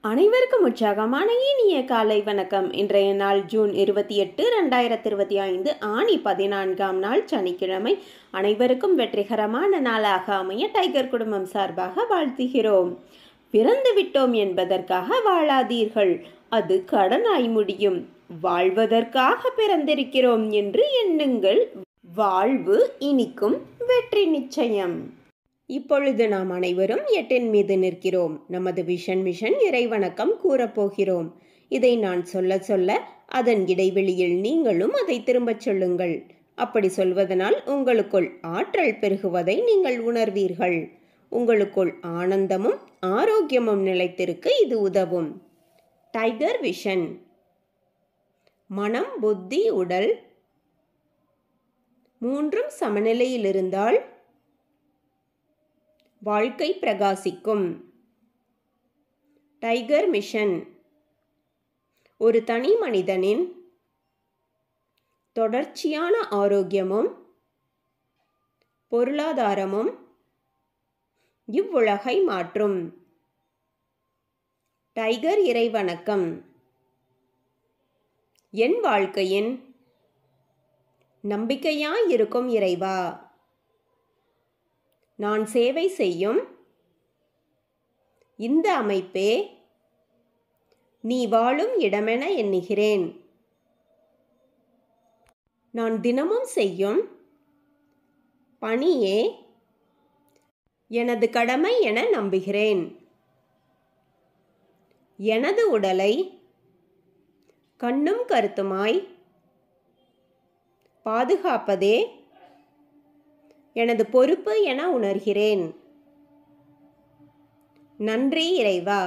அனைவருக்கும் உற்சாகமான இனிய காலை வணக்கம். இன்றைய நாள் ஜூன் 28, 2025 ஆணி 14ஆம் நாள் சனிக்கிழமை. அனைவருக்கும் வெற்றிகரமான நாளாக அமைய டைகர் குடும்பம் சார்பாக வாழ்த்துகிறோம். பிறந்து விட்டோம் என்பதற்காக வாழாதீர்கள், அது கடனாய் முடியும். வாழ்வதற்காக பிறந்திருக்கிறோம் என்று எண்ணுங்கள், வாழ்வு இனிக்கும், வெற்றி நிச்சயம். இப்பொழுது நாம் அனைவரும் 8 மீது நிற்கிறோம். நமது விஷன் மிஷன் இறைவணக்கம் கூறப்போகிறோம். இதை நான் சொல்ல சொல்ல அதன் இடைவெளியில் நீங்களும் அதை திரும்பச் சொல்லுங்கள். அப்படி சொல்வதனால் உங்களுக்குள் ஆற்றல் பெருகுவதை நீங்கள் உணர்வீர்கள். உங்களுக்குள் ஆனந்தமும் ஆரோக்கியமும் நிலைத்திருக்க இது உதவும். Tiger vision. மனம், புத்தி, உடல் மூன்றும் சமநிலையில் இருந்தால் வாழ்க்கை பிரகாசிக்கும். Tiger mission. ஒரு தனி மனிதனின் தொடர்ச்சியான ஆரோக்கியமும் பொருளாதாரமும் இவ்வுலகை மாற்றும். டைகர் இறைவணக்கம். என் வாழ்க்கையின் நம்பிக்கையாயிருக்கும் இறைவா, நான் சேவை செய்யும் இந்த அமைப்பே நீ வாழும் இடமென எண்ணுகிறேன். நான் தினமும் செய்யும் பணியே எனது கடமை என நம்புகிறேன். எனது உடலை கண்ணும் கருத்துமாய் பாதுகாப்பதே எனது பொறுப்பு என உணர்கிறேன். நன்றி இறைவா.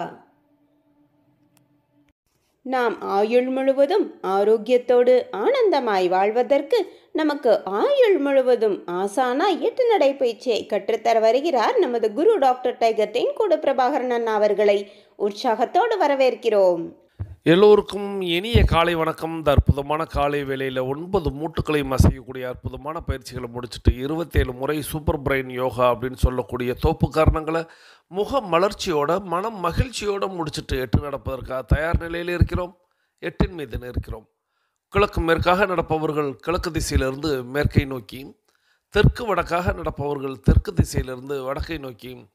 நாம் ஆயுள் முழுவதும் ஆரோக்கியத்தோடு ஆனந்தமாய் வாழ்வதற்கு நமக்கு ஆயுள் முழுவதும் ஆசானாய் 8 நடைப்பயிற்சியை கற்றுத்தர வருகிறார் நமது குரு டாக்டர் டைகர் தேன்கூடு பிரபாகரன் அண்ணா அவர்களை உற்சாகத்தோடு வரவேற்கிறோம். எல்லோருக்கும் இனிய காலை வணக்கம். இந்த அற்புதமான காலை வேளையில் 9 மூட்டுக்களையும் அசைக்கக்கூடிய அற்புதமான பயிற்சிகளை முடிச்சுட்டு 27 முறை சூப்பர் பிரெயின் யோகா அப்படின்னு சொல்லக்கூடிய தோப்பு காரணங்களை முக மலர்ச்சியோட மனம் மகிழ்ச்சியோடு முடிச்சுட்டு 8 நடப்பதற்காக தயார் நிலையில் இருக்கிறோம். 8 மீது இருக்கிறோம். கிழக்கு மேற்காக நடப்பவர்கள் கிழக்கு திசையிலிருந்து மேற்கை நோக்கியும், தெற்கு வடக்காக நடப்பவர்கள் தெற்கு திசையிலிருந்து வடக்கை நோக்கியும்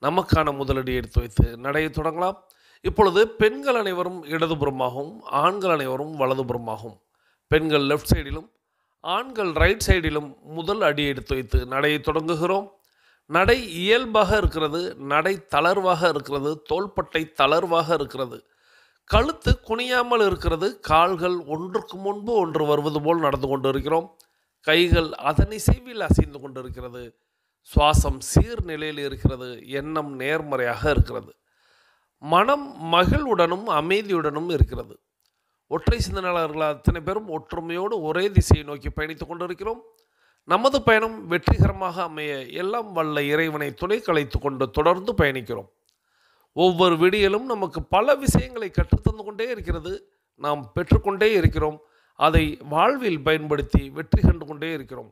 நமக்கான முதலடி எடுத்து வைத்து நடையை தொடங்கலாம். இப்பொழுது பெண்கள் அனைவரும் இடதுபுறமாகவும் ஆண்கள் அனைவரும் வலதுபுறமாகவும், பெண்கள் லெஃப்ட் சைடிலும் ஆண்கள் ரைட் சைடிலும் முதல் அடி எடுத்து வைத்து நடையை தொடங்குகிறோம். நடை இயல்பாக இருக்கிறது, நடை தளர்வாக இருக்கிறது, தோள்பட்டை தளர்வாக இருக்கிறது, கழுத்து குனியாமல் இருக்கிறது, கால்கள் ஒன்றுக்கு முன்பு ஒன்று வருவது போல் நடந்து கொண்டு இருக்கிறோம். கைகள் அதன் இசைவில் அசைந்து கொண்டு இருக்கிறது. சுவாசம் சீர்நிலையில் இருக்கிறது. எண்ணம் நேர்மறையாக இருக்கிறது. மனம் மகிழ்வுடனும் அமைதியுடனும் இருக்கிறது. ஒற்றை சிந்தனையாளர்கள் அத்தனை பேரும் ஒற்றுமையோடு ஒரே திசையை நோக்கி பயணித்து கொண்டிருக்கிறோம். நமது பயணம் வெற்றிகரமாக அமைய எல்லாம் வல்ல இறைவனை துணை கலைத்து கொண்டு தொடர்ந்து பயணிக்கிறோம். ஒவ்வொரு விடியலும் நமக்கு பல விஷயங்களை கற்றுத்தந்து கொண்டே இருக்கிறது. நாம் பெற்றுக்கொண்டே இருக்கிறோம். அதை வாழ்வில் பயன்படுத்தி வெற்றி கண்டு கொண்டே இருக்கிறோம்.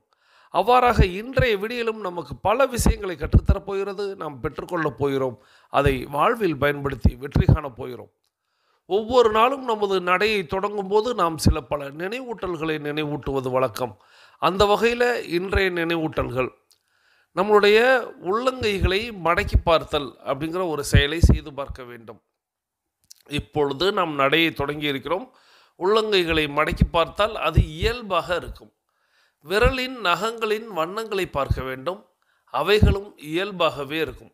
அவ்வாறாக இன்றைய விடியலும் நமக்கு பல விஷயங்களை கற்றுத்தரப் போகிறது. நாம் பெற்றுக்கொள்ளப் போகிறோம். அதை வாழ்வில் பயன்படுத்தி வெற்றி காணப் போகிறோம். ஒவ்வொரு நாளும் நமது நடையை தொடங்கும் போது நாம் சில பல நினைவூட்டல்களை நினைவூட்டுவது வழக்கம். அந்த வகையில் இன்றைய நினைவூட்டல்கள், நம்மளுடைய உள்ளங்கைகளை மடக்கி பார்த்தல் அப்படிங்கிற ஒரு செயலை செய்து பார்க்க வேண்டும். இப்பொழுது நாம் நடையை தொடங்கி இருக்கிறோம். உள்ளங்கைகளை மடக்கி பார்த்தால் அது இயல்பாக இருக்கும். விரலின் நகங்களின் வண்ணங்களை பார்க்க வேண்டும். அவைகளும் இயல்பாகவே இருக்கும்.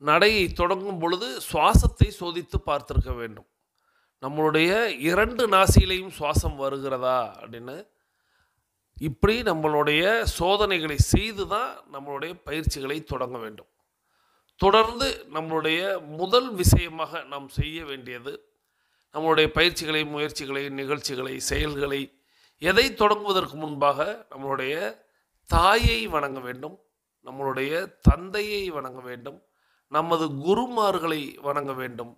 நடையை தொடங்கும் பொழுது சுவாசத்தை சோதித்து பார்த்திருக்க வேண்டும். நம்மளுடைய 2 நாசியிலையும் சுவாசம் வருகிறதா அப்படின்னு இப்படி நம்மளுடைய சோதனைகளை செய்து தான் நம்மளுடைய பயிற்சிகளை தொடங்க வேண்டும். தொடர்ந்து நம்மளுடைய முதல் விஷயமாக நாம் செய்ய வேண்டியது, நம்மளுடைய பயிற்சிகளை, முயற்சிகளை, நிகழ்ச்சிகளை, செயல்களை எதை தொடங்குவதற்கு முன்பாக நம்மளுடைய தாயை வணங்க வேண்டும், நம்மளுடைய தந்தையை வணங்க வேண்டும், நமது குருமார்களை வணங்க வேண்டும்,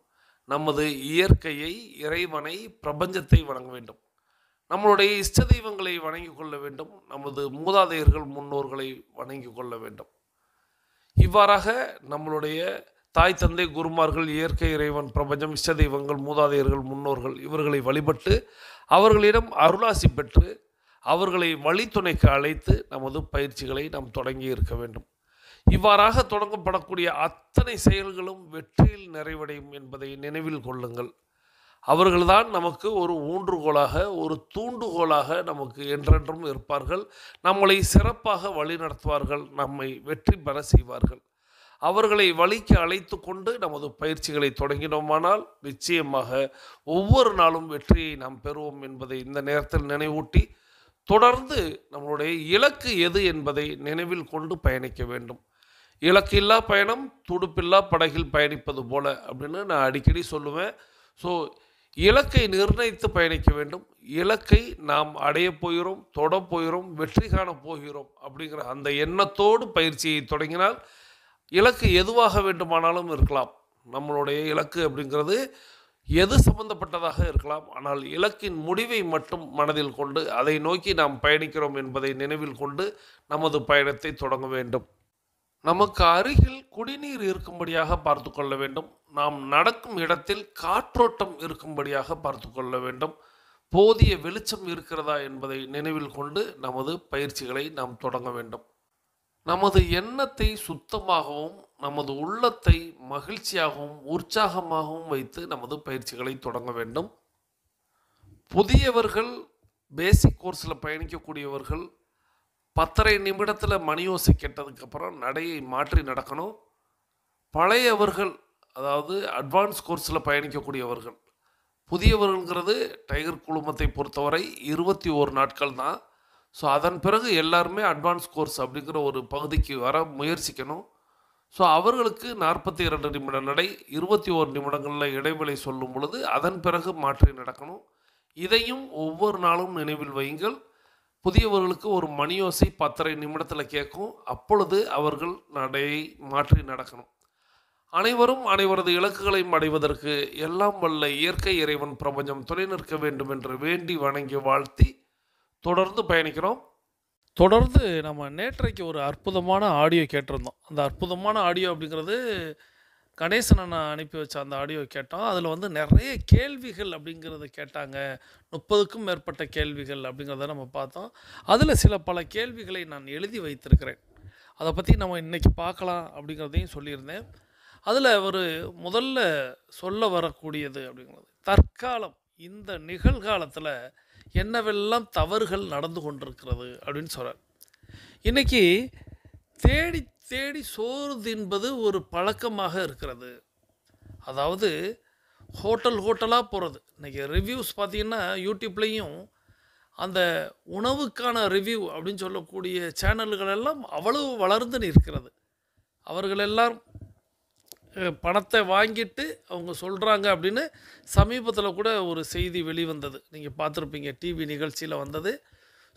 நமது இயற்கையை, இறைவனை, பிரபஞ்சத்தை வணங்க வேண்டும், நம்மளுடைய இஷ்ட தெய்வங்களை வணங்கி கொள்ள வேண்டும், நமது மூதாதையர்கள் முன்னோர்களை வணங்கி கொள்ள வேண்டும். இவ்வாறாக நம்மளுடைய தாய் தந்தை குருமார்கள் இயற்கை இறைவன் பிரபஞ்சம் இஷ்ட தெய்வங்கள் மூதாதையர்கள் முன்னோர்கள் இவர்களை வழிபட்டு அவர்களிடம் அருளாசி பெற்று அவர்களை வழித்துணைக்கு அழைத்து நமது பயிற்சிகளை நாம் தொடங்கி இருக்க வேண்டும். இவ்வாறாக தொடங்கப்படக்கூடிய அத்தனை செயல்களும் வெற்றியில் நிறைவடையும் என்பதை நினைவில் கொள்ளுங்கள். அவர்கள்தான் நமக்கு ஒரு ஊன்றுகோலாக ஒரு தூண்டுகோலாக நமக்கு என்றென்றும் இருப்பார்கள். நம்மளை சிறப்பாக வழிநடத்துவார்கள், நம்மை வெற்றி பெற செய்வார்கள். அவர்களை வழிக்கு அழைத்து கொண்டு நமது பயிற்சிகளை தொடங்கினோமானால் நிச்சயமாக ஒவ்வொரு நாளும் வெற்றியை நாம் பெறுவோம் என்பதை இந்த நேரத்தில் நினைவூட்டி தொடர்ந்து நம்மளுடைய இலக்கு எது என்பதை நினைவில் கொண்டு பயணிக்க வேண்டும். இலக்கில்லா பயணம் துடுப்பில்லா படகில் பயணிப்பது போல அப்படின்னு நான் அடிக்கடி சொல்லுவேன். ஸோ இலக்கை நிர்ணயித்து பயணிக்க வேண்டும். இலக்கை நாம் அடைய போகிறோம், தொட போகிறோம், வெற்றி காண போகிறோம் அப்படிங்கிற அந்த எண்ணத்தோடு பயிற்சியை தொடங்கினால் இலக்கு எதுவாக வேண்டுமானாலும் இருக்கலாம். நம்மளுடைய இலக்கு அப்படிங்கிறது எது சம்பந்தப்பட்டதாக இருக்கலாம். ஆனால் இலக்கின் முடிவை மட்டும் மனதில் கொண்டு அதை நோக்கி நாம் பயணிக்கிறோம் என்பதை நினைவில் கொண்டு நமது பயணத்தை தொடங்க வேண்டும். நமக்கு அருகில் குடிநீர் இருக்கும்படியாக பார்த்து கொள்ள வேண்டும். நாம் நடக்கும் இடத்தில் காற்றோட்டம் இருக்கும்படியாக பார்த்து கொள்ள வேண்டும். போதிய வெளிச்சம் இருக்கிறதா என்பதை நினைவில் கொண்டு நமது பயிற்சிகளை நாம் தொடங்க வேண்டும். நமது எண்ணத்தை சுத்தமாகவும் நமது உள்ளத்தை மகிழ்ச்சியாகவும் உற்சாகமாகவும் வைத்து நமது பயிற்சிகளை தொடங்க வேண்டும். புதியவர்கள் பேசிக் கோர்ஸில் பயணிக்கக்கூடியவர்கள் 10:30 நிமிடத்தில் மணியோசை கேட்டதுக்கப்புறம் நடையை மாற்றி நடக்கணும். பழையவர்கள் அதாவது அட்வான்ஸ் கோர்ஸில் பயணிக்கக்கூடியவர்கள், புதியவர்கள்ங்கிறது டைகர் குழுமத்தை பொறுத்தவரை 21 நாட்கள் தான். ஸோ அதன் பிறகு எல்லாருமே அட்வான்ஸ் கோர்ஸ் அப்படிங்கிற ஒரு பகுதிக்கு வர முயற்சிக்கணும். ஸோ அவர்களுக்கு 42 நிமிட நடை 21 நிமிடங்களில் இடைவெளி சொல்லும் பொழுது அதன் பிறகு மாற்றி நடக்கணும். இதையும் ஒவ்வொரு நாளும் நினைவில் வையுங்கள். புதியவர்களுக்கு ஒரு மணியோசை 10:30 நிமிடத்தில் கேட்கும். அப்பொழுது அவர்கள் நடையை மாற்றி நடக்கணும். அனைவரும் அனைவரது இலக்குகளையும் அடைவதற்கு எல்லாம் வல்ல இயற்கை இறைவன் பிரபஞ்சம் துணை நிற்க வேண்டும் என்று வேண்டி வணங்கி வாழ்த்தி தொடர்ந்து பயணிக்கிறோம். தொடர்ந்து நம்ம நேற்றைக்கு ஒரு அற்புதமான ஆடியோ கேட்டிருந்தோம். அந்த அற்புதமான ஆடியோ அப்படிங்கிறது கணேசன் நான் அனுப்பி வச்ச அந்த ஆடியோ கேட்டோம். அதில் நிறைய கேள்விகள் அப்படிங்கிறத கேட்டாங்க. 30க்கும் மேற்பட்ட கேள்விகள் அப்படிங்கிறத நம்ம பார்த்தோம். அதில் பல கேள்விகளை நான் எழுதி வைத்திருக்கிறேன். அதை பற்றி நம்ம இன்றைக்கி பார்க்கலாம் அப்படிங்கிறதையும் சொல்லியிருந்தேன். அதில் ஒரு முதல்ல சொல்ல வரக்கூடியது அப்படிங்கிறது தற்காலம் இந்த நிகழ்காலத்தில் என்னவெல்லாம் தவறுகள் நடந்து கொண்டிருக்கிறது அப்படின்னு சொல்கிறார். இன்றைக்கி தேடி தேடி சோறு தின்பது ஒரு பழக்கமாக இருக்கிறது. அதாவது ஹோட்டலாக போகிறது. இன்றைக்கி ரிவ்யூஸ் பார்த்திங்கன்னா யூடியூப்லேயும் அந்த உணவுக்கான ரிவ்யூ அப்படின்னு சொல்லக்கூடிய சேனல்கள் எல்லாம் அவ்வளவு வளர்ந்து நிற்கிறது. அவர்கள் எல்லாரும் பணத்தை வாங்கிட்டு அவங்க சொல்கிறாங்க அப்படின்னு சமீபத்தில் கூட ஒரு செய்தி வெளிவந்தது. நீங்கள் பார்த்துருப்பீங்க, டிவி நிகழ்ச்சியில் வந்தது.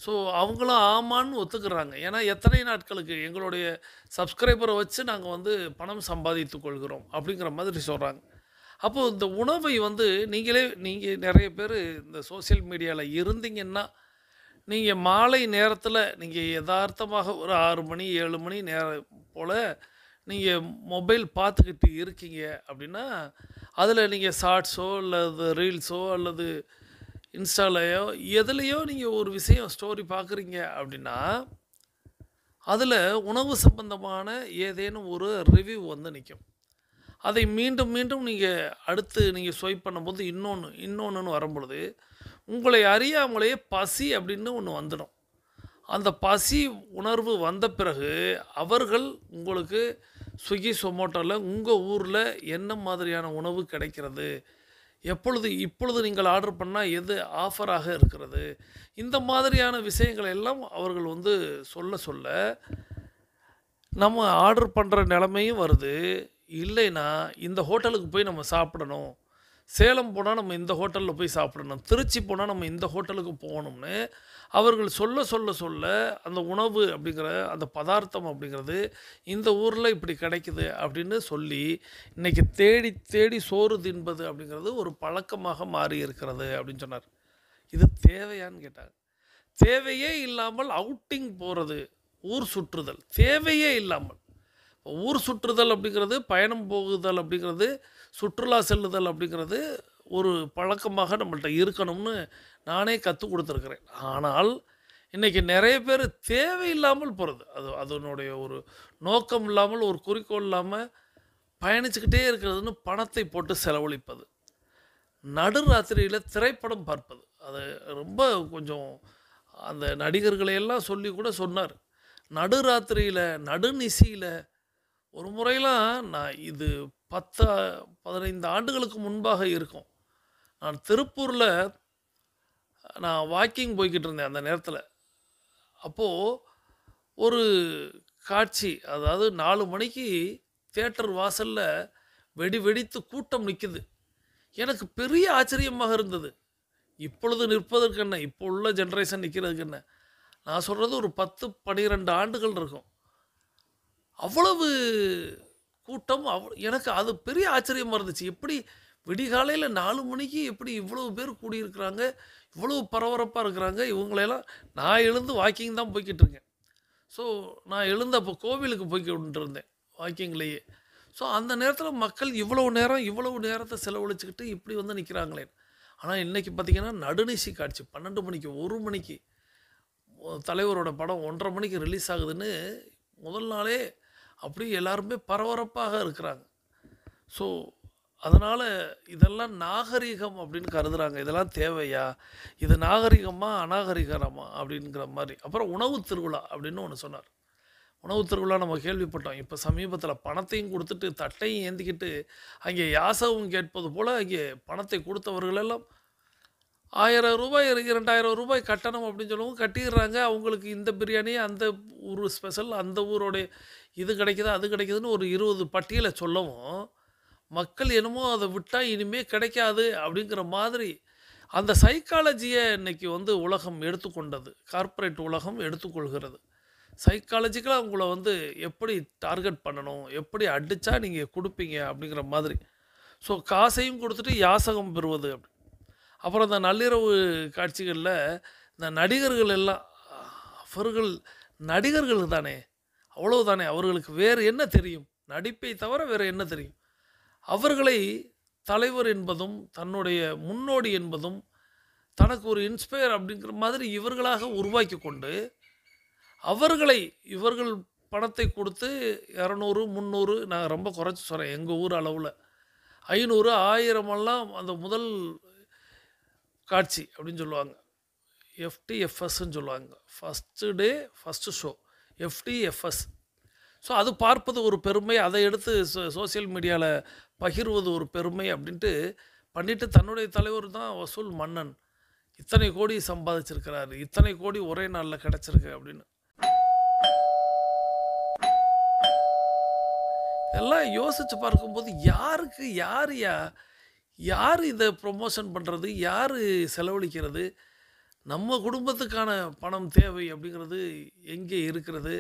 ஸோ அவங்களும் ஆமான்னு ஒத்துக்கிறாங்க. ஏன்னா எத்தனை நாட்களுக்கு எங்களுடைய சப்ஸ்கிரைபரை வச்சு நாங்கள் பணம் சம்பாதித்து கொள்கிறோம் அப்படிங்கிற மாதிரி சொல்கிறாங்க. அப்போது இந்த உணவை நீங்கள் நிறைய பேர் இந்த சோசியல் மீடியாவில் இருந்தீங்கன்னா நீங்கள் மாலை நேரத்தில் நீங்கள் யதார்த்தமாக ஒரு 6 மணி 7 மணி நேரம் போல் நீங்கள் மொபைல் பார்த்துக்கிட்டு இருக்கீங்க அப்படின்னா அதில் நீங்கள் ஷார்ட்ஸோ அல்லது ரீல்ஸோ அல்லது இன்ஸ்டாலையோ எதுலேயோ நீங்கள் ஒரு விஷயம் ஸ்டோரி பார்க்குறீங்க அப்படின்னா அதில் உணவு சம்பந்தமான ஏதேனும் ஒரு ரிவ்யூ நிற்கும். அதை மீண்டும் மீண்டும் நீங்கள் அடுத்து நீங்கள் ஸ்வைப் பண்ணும்போது இன்னொன்று வரும்பொழுது உங்களை அறியாமலேயே பசி அப்படின்னு ஒன்று வந்துடும். அந்த பசி உணர்வு வந்த பிறகு அவர்கள் உங்களுக்கு ஸ்விக்கி சொமோட்டோவில் உங்கள் ஊரில் என்ன மாதிரியான உணவு கிடைக்கிறது, இப்பொழுது நீங்கள் ஆர்டர் பண்ணால் எது ஆஃபராக இருக்கிறது, இந்த மாதிரியான விஷயங்கள் எல்லாம் அவர்கள் சொல்ல நம்ம ஆர்டர் பண்ணுற நிலைமையும் வருது. இல்லைன்னா இந்த ஹோட்டலுக்கு போய் நம்ம சாப்பிடணும், சேலம் போனால் நம்ம இந்த ஹோட்டலில் போய் சாப்பிடணும், திருச்சி போனால் நம்ம இந்த ஹோட்டலுக்கு போகணும்னு அவர்கள் சொல்ல அந்த உணவு அப்படிங்கிற அந்த பதார்த்தம் அப்படிங்கிறது இந்த ஊரில் இப்படி கிடைக்குது அப்படின்னு சொல்லி இன்றைக்கி தேடி தேடி சோறு தின்பது அப்படிங்கிறது ஒரு பழக்கமாக மாறி இருக்கிறது அப்படின்னு சொன்னார். இது தேவையான்னு கேட்டாங்க. தேவையே இல்லாமல் அவுட்டிங் போகிறது, ஊர் சுற்றுதல் தேவையே இல்லாமல் ஊர் சுற்றுதல் அப்படிங்கிறது, பயணம் போகுதல் அப்படிங்கிறது, சுற்றுலா செல்லுதல் அப்படிங்கிறது ஒரு பழக்கமாக நம்மள்ட்ட இருக்கணும்னு நானே கத்துக் குடுத்துருக்கிறேன். ஆனால், இன்னைக்கு நெறைய பேரு தேவையில்லாமல் போறது. அதனுடைய ஒரு நோக்கம் இல்லாமல், ஒரு குறிக்கோள் இல்லாம பயணிச்சுக்கிட்டே இருக்கிறதுன்னு பணத்தை போட்டு செலவழிப்பது. நடுராத்திரியில திரைப்படம் பார்ப்பது. அது ரொம்ப கொஞ்சம் அந்த நடிகர்களை எல்லாம் சொல்லி கூட சொன்னாரு. நடுராத்திரியில, நடுநிசியில ஒரு முறைலாம் நான் இது 10, 15 ஆண்டுகளுக்கு முன்பாக இருக்கும். நான் திருப்பூர்ல நான் வாக்கிங் போய்க்கிட்டு இருந்தேன் அந்த நேரத்தில. அப்போ ஒரு காட்சி, அதாவது 4 மணிக்கு தியேட்டர் வாசல்ல வெடி வெடித்து கூட்டம் நிக்குது. எனக்கு பெரிய ஆச்சரியமாக இருந்தது. இப்பொழுது நிற்பதற்கு என்ன? இப்போ உள்ள ஜெனரேஷன் நிக்கிறதுக்கு என்ன? நான் சொல்றது ஒரு 10, 12 ஆண்டுகள் இருக்கும். அவ்வளவு கூட்டம் எனக்கு அது பெரிய ஆச்சரியமா இருந்துச்சு. எப்படி விடிகாலையில 4 மணிக்கு எப்படி இவ்வளவு பேர் கூடியிருக்கிறாங்க? இவ்வளவு பரபரப்பா இருக்கிறாங்க. இவங்களெல்லாம் நான் எழுந்து வாக்கிங் தான் போய்க்கிட்டு இருக்கேன். ஸோ நான் எழுந்து அப்போ கோவிலுக்கு போய்க்கிட்டு இருந்தேன் வாக்கிங்லேயே. ஸோ அந்த நேரத்தில மக்கள் இவ்வளவு நேரத்தை செலவழிச்சுக்கிட்டு இப்படி வந்து நிற்கிறாங்களே. ஆனால் இன்னைக்கு பார்த்தீங்கன்னா நடுநிசி காட்சி 12 மணிக்கு 1 மணிக்கு தலைவரோட படம் 1:30 மணிக்கு ரிலீஸ் ஆகுதுன்னு முதல் நாளே அப்படியே எல்லாருமே பரபரப்பாக இருக்கிறாங்க. ஸோ அதனால் இதெல்லாம் நாகரீகம் அப்படின்னு கருதுகிறாங்க. இதெல்லாம் தேவையா? இது நாகரிகமா அநாகரிகமா அப்படிங்கிற மாதிரி. அப்புறம் உணவு திருவிழா அப்படின்னு ஒன்று சொன்னார். உணவு திருவிழா நம்ம கேள்விப்பட்டோம். இப்போ சமீபத்தில் பணத்தையும் கொடுத்துட்டு தட்டையும் ஏந்திக்கிட்டு அங்கே யாசகம் கேட்பது போல் அங்கே பணத்தை கொடுத்தவர்களெல்லாம் ரூ. 1000 ரூ. 2000 கட்டணம் அப்படின்னு சொல்லவும் கட்டிடுறாங்க. அவங்களுக்கு இந்த பிரியாணி, அந்த ஊர் ஸ்பெஷல், அந்த ஊரோடைய இது கிடைக்குது, அது கிடைக்குதுன்னு ஒரு 20 பட்டியலை சொல்லவும் மக்கள் என்னமோ அதை விட்டால் இனிமே கிடைக்காது அப்படிங்கிற மாதிரி அந்த சைக்காலஜியை இன்னைக்கு வந்து உலகம் எடுத்துக்கொண்டது. கார்ப்பரேட் உலகம் எடுத்துக்கொள்கிறது. சைக்காலஜிக்கலாக உங்களை வந்து எப்படி டார்கெட் பண்ணணும், எப்படி அடித்தா நீங்கள் கொடுப்பீங்க அப்படிங்கிற மாதிரி. ஸோ காசையும் கொடுத்துட்டு யாசகம் பெறுவது அப்படி. அப்புறம் இந்த நள்ளிரவு காட்சிகளில் இந்த நடிகர்கள் எல்லாம் அவர்கள் நடிகர்கள் தானே, அவ்வளவுதானே, அவர்களுக்கு வேறு என்ன தெரியும்? நடிப்பை தவிர வேறு என்ன தெரியும்? அவர்களை தலைவர் என்பதும் தன்னுடைய முன்னோடி என்பதும் தனக்கு ஒரு இன்ஸ்பயர் அப்படிங்கிற மாதிரி இவர்களாக உருவாக்கி கொண்டு இவர்கள் பணத்தை கொடுத்து 200, 300, நான் ரொம்ப குறைச்சி சொல்கிறேன், எங்கள் ஊர் அளவில் 500, 1000 எல்லாம் அந்த முதல் காட்சி அப்படின்னு சொல்லுவாங்க. FTFSன்னு சொல்லுவாங்க. First day first show, FTFS. So அது பார்ப்பது ஒரு பெருமை, அதை எடுத்து சோசியல் மீடியாவில் பகிர்வது ஒரு பெருமை அப்படின்ட்டு பண்ணிட்டு தன்னுடைய தலைவர் தான் வசூல் மன்னன், இத்தனை கோடி சம்பாதிச்சிருக்கிறாரு, இத்தனை கோடி ஒரே நாளில் கிடச்சிருக்கு அப்படின்னு. இதெல்லாம் யோசித்து பார்க்கும்போது யாருக்கு யார் இதை ப்ரொமோஷன் பண்ணுறது, யார் செலவழிக்கிறது, நம்ம குடும்பத்துக்கான பணம் தேவை அப்படிங்கிறது எங்கே இருக்கிறது,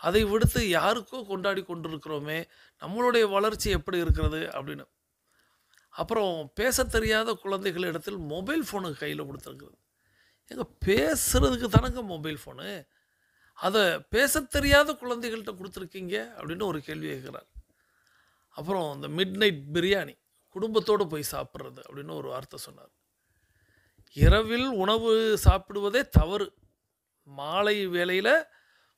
அதை விடுத்து யாருக்கோ கொண்டாடி கொண்டிருக்கிறோமே, நம்மளுடைய வளர்ச்சி எப்படி இருக்கிறது அப்படின்னு. அப்புறம் பேச தெரியாத குழந்தைகள் இடத்தில் மொபைல் ஃபோனு கையில் கொடுத்துருக்குறது. எங்க பேசுறதுக்கு தானங்க மொபைல் ஃபோனு, அதை பேச தெரியாத குழந்தைகள்கிட்ட கொடுத்துருக்கீங்க அப்படின்னு ஒரு கேள்வி கேட்குறார். அப்புறம் இந்த மிட் நைட் பிரியாணி குடும்பத்தோடு போய் சாப்பிட்றது அப்படின்னு ஒரு வார்த்தை சொன்னார். இரவில் உணவு சாப்பிடுவதே தவறு. மாலை வேளையில்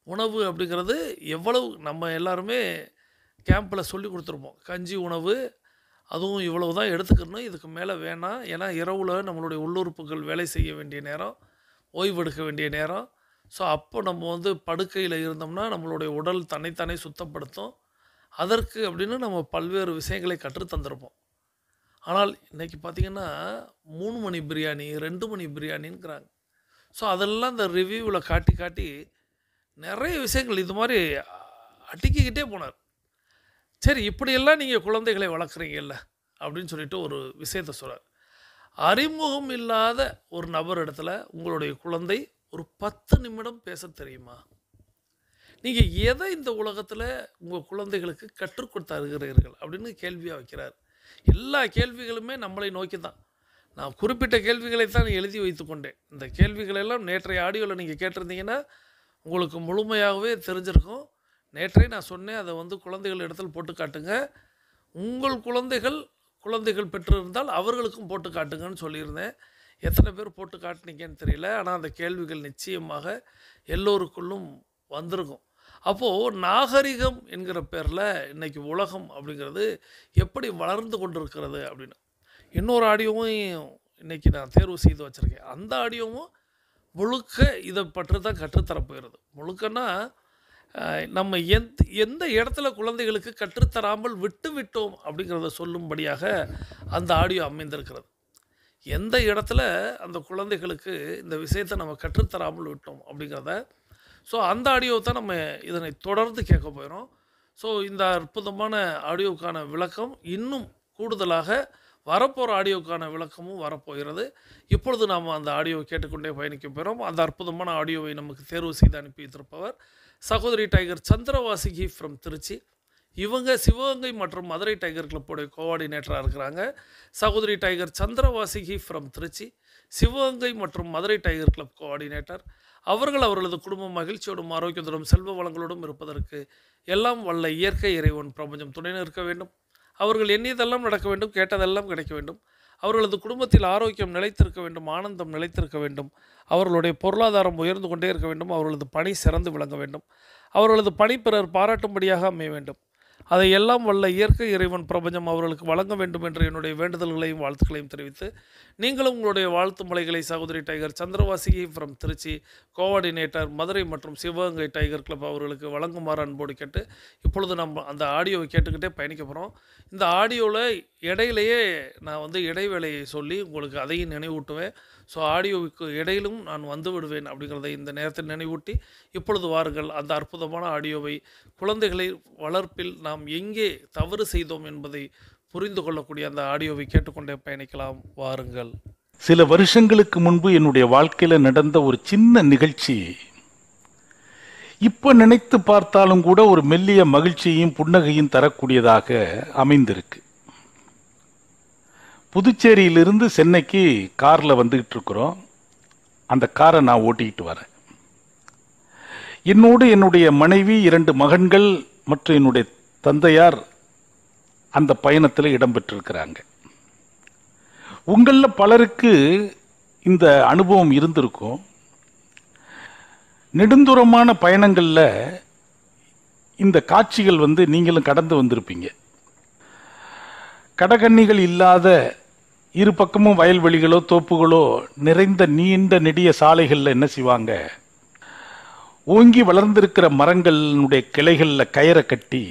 உணவு அப்படிங்கிறது எவ்வளவு நம்ம எல்லாருமே கேம்பில் சொல்லி கொடுத்துருப்போம். கஞ்சி உணவு அதுவும் இவ்வளவு தான் எடுத்துக்கணும், இதுக்கு மேலே வேணாம். ஏன்னா இரவில் நம்மளுடைய உள்ளுறுப்புகள் வேலை செய்ய வேண்டிய நேரம், ஓய்வெடுக்க வேண்டிய நேரம். ஸோ அப்போ நம்ம வந்து படுக்கையில் இருந்தோம்னா நம்மளுடைய உடல் தன்னைத்தானே சுத்தப்படுத்தும். அதற்கு அப்படின்னு நம்ம பல்வேறு விஷயங்களை கற்றுத்தந்திருப்போம். ஆனால் இன்றைக்கி பார்த்திங்கன்னா 3 மணி பிரியாணி, 2 மணி பிரியாணிங்கிறாங்க. ஸோ அதெல்லாம் இந்த ரிவ்யூவில் காட்டி நிறைய விஷயங்கள் இது மாதிரி அடிக்கிக்கிட்டே போனார். சரி, இப்படியெல்லாம் நீங்கள் குழந்தைகளை வளர்க்குறீங்கல்ல அப்படின்னு சொல்லிட்டு ஒரு விஷயத்த சொல்கிறார். அறிமுகம் இல்லாத ஒரு நபர் இடத்துல உங்களுடைய குழந்தை ஒரு 10 நிமிடம் பேச தெரியுமா? நீங்கள் எதை இந்த உலகத்தில் உங்கள் குழந்தைகளுக்கு கற்றுக் கொடுத்தருகிறீர்கள் அப்படின்னு கேள்வியாக வைக்கிறார். எல்லா கேள்விகளுமே நம்மளை நோக்கி தான். நான் குறிப்பிட்ட கேள்விகளை தான் எழுதி வைத்து கொண்டேன். இந்த கேள்விகளெல்லாம் நேற்றைய ஆடியோவில் நீங்கள் கேட்டிருந்தீங்கன்னா உங்களுக்கு முழுமையாகவே தெரிஞ்சிருக்கும். நேற்றே நான் சொன்னேன், அதை வந்து குழந்தைகள் இடத்தில் போட்டு காட்டுங்க. உங்கள் குழந்தைகள் பெற்றிருந்தால் அவர்களுக்கும் போட்டு காட்டுங்கன்னு சொல்லியிருந்தேன். எத்தனை பேர் போட்டு காட்டுனீங்கன்னு தெரியல. ஆனால் அந்த கேள்விகள் நிச்சயமாக எல்லோருக்குள்ளும் வந்திருக்கும். அப்போது நாகரிகம் என்கிற பேரில் இன்றைக்கி உலகம் அப்படிங்கிறது எப்படி வளர்ந்து கொண்டிருக்கிறது அப்படின்னு. இன்னொரு ஆடியோவும் இன்றைக்கி நான் தேர்வு செய்து வச்சுருக்கேன். அந்த ஆடியோவும் முழுக்க இதை பற்றி தான் கற்றுத்தரப்போகிறது. முழுக்கன்னா நம்ம எந்த இடத்துல குழந்தைகளுக்கு கற்றுத்தராமல் விட்டு விட்டோம் அப்படிங்கிறத சொல்லும்படியாக அந்த ஆடியோ அமைந்திருக்கிறது. எந்த இடத்துல அந்த குழந்தைகளுக்கு இந்த விஷயத்தை நம்ம கற்றுத்தராமல் விட்டோம் அப்படிங்கிறத. ஸோ அந்த ஆடியோவை தான் நம்ம இதனை தொடர்ந்து கேட்க போகிறோம். ஸோ இந்த அற்புதமான ஆடியோவுக்கான விளக்கம் இன்னும் கூடுதலாக வரப்போகிற ஆடியோவுக்கான விளக்கமும் வரப்போகிறது. இப்பொழுது நாம் அந்த ஆடியோவை கேட்டுக்கொண்டே பயணிக்க போகிறோம். அந்த அற்புதமான ஆடியோவை நமக்கு தேர்வு செய்து அனுப்பி வைத்திருப்பவர் சகோதரி டைகர் சந்திரவாசிகி ஃப்ரம் திருச்சி. இவங்க சிவகங்கை மற்றும் மதுரை டைகர் கிளப்போடைய கோஆர்டினேட்டராக இருக்கிறாங்க. சகோதரி டைகர் சந்திரவாசிகி ஃப்ரம் திருச்சி, சிவகங்கை மற்றும் மதுரை டைகர் கிளப் கோஆர்டினேட்டர். அவர்கள் அவர்களது குடும்பம் மகிழ்ச்சியோடும் ஆரோக்கியத்தோடும் செல்வ வளங்களோடும் இருப்பதற்கு எல்லாம் வல்ல இயற்கை இறைவன் பிரபஞ்சம் துணை நிற்க வேண்டும். அவர்கள் எண்ணியதெல்லாம் நடக்க வேண்டும், கேட்டதெல்லாம் கிடைக்க வேண்டும். அவர்களது குடும்பத்தில் ஆரோக்கியம் நிலைத்திருக்க வேண்டும், ஆனந்தம் நிலைத்திருக்க வேண்டும். அவர்களுடைய பொருளாதாரம் உயர்ந்து கொண்டே இருக்க வேண்டும். அவர்களது பணி சிறந்து விளங்க வேண்டும். அவர்களது பணி பிறர் பாராட்டும்படியாக அமைய வேண்டும். அதை எல்லாம் வல்ல இயற்கை இறைவன் பிரபஞ்சம் அவர்களுக்கு வழங்க வேண்டும் என்று என்னுடைய வேண்டுதல்களையும் வாழ்த்துக்களையும் தெரிவித்து, நீங்களும் உங்களுடைய வாழ்த்து மலைகளை சகோதரி டைகர் சந்திரவாசிகி ஃப்ரம் திருச்சி, கோஆர்டினேட்டர் மதுரை மற்றும் சிவகங்கை டைகர் கிளப் அவர்களுக்கு வழங்குமாறு அன்போடு கேட்டு, இப்பொழுது நம்ம அந்த ஆடியோவை கேட்டுக்கிட்டே பயணிக்க போகிறோம். இந்த ஆடியோவில் இடையிலேயே நான் வந்து இடைவேளையை சொல்லி உங்களுக்கு அதையும் நினைவூட்டுவேன். ஸோ ஆடியோவுக்கு இடையிலும் நான் வந்து விடுவேன் அப்படிங்கிறதை இந்த நேரத்தில் நினைவூட்டி, இப்பொழுது வாருங்கள் அந்த அற்புதமான ஆடியோவை குழந்தைகளை வளர்ப்பில் நாம் எங்கே தவறு செய்தோம் என்பதை புரிந்து கொள்ளக்கூடிய அந்த ஆடியோவை கேட்டுக்கொண்டே பயணிக்கலாம். வாருங்கள். சில வருஷங்களுக்கு முன்பு என்னுடைய வாழ்க்கையில நடந்த ஒரு சின்ன நிகழ்ச்சி இப்ப நினைத்து பார்த்தாலும் கூட ஒரு மெல்லிய மகிழ்ச்சியையும் புன்னகையும் தரக்கூடியதாக அமைந்திருக்கு. புதுச்சேரியிலிருந்து சென்னைக்கு கார்ல வந்துகிட்டு இருக்கிறோம். அந்த காரை நான் ஓட்டிக்கிட்டு வரேன். என்னோடு என்னுடைய மனைவி, 2 மகன்கள் மற்றும் என்னுடைய தந்தையார் அந்த பயணத்தில் இடம்பெற்றிருக்கிறாங்க. உங்களில் பலருக்கு இந்த அனுபவம் இருந்திருக்கும். நெடுந்தூரமான பயணங்களில் இந்த காட்சிகள் நீங்களும் கடந்து வந்திருப்பீங்க. கடகண்ணிகள் இல்லாத இரு பக்கமும் வயல்வெளிகளோ தோப்புகளோ நிறைந்த நீண்ட நெடிய சாலைகளில் என்ன செய்வாங்க, ஓங்கி வளர்ந்திருக்கிற மரங்களுடைய கிளைகளில் கயிறை கட்டி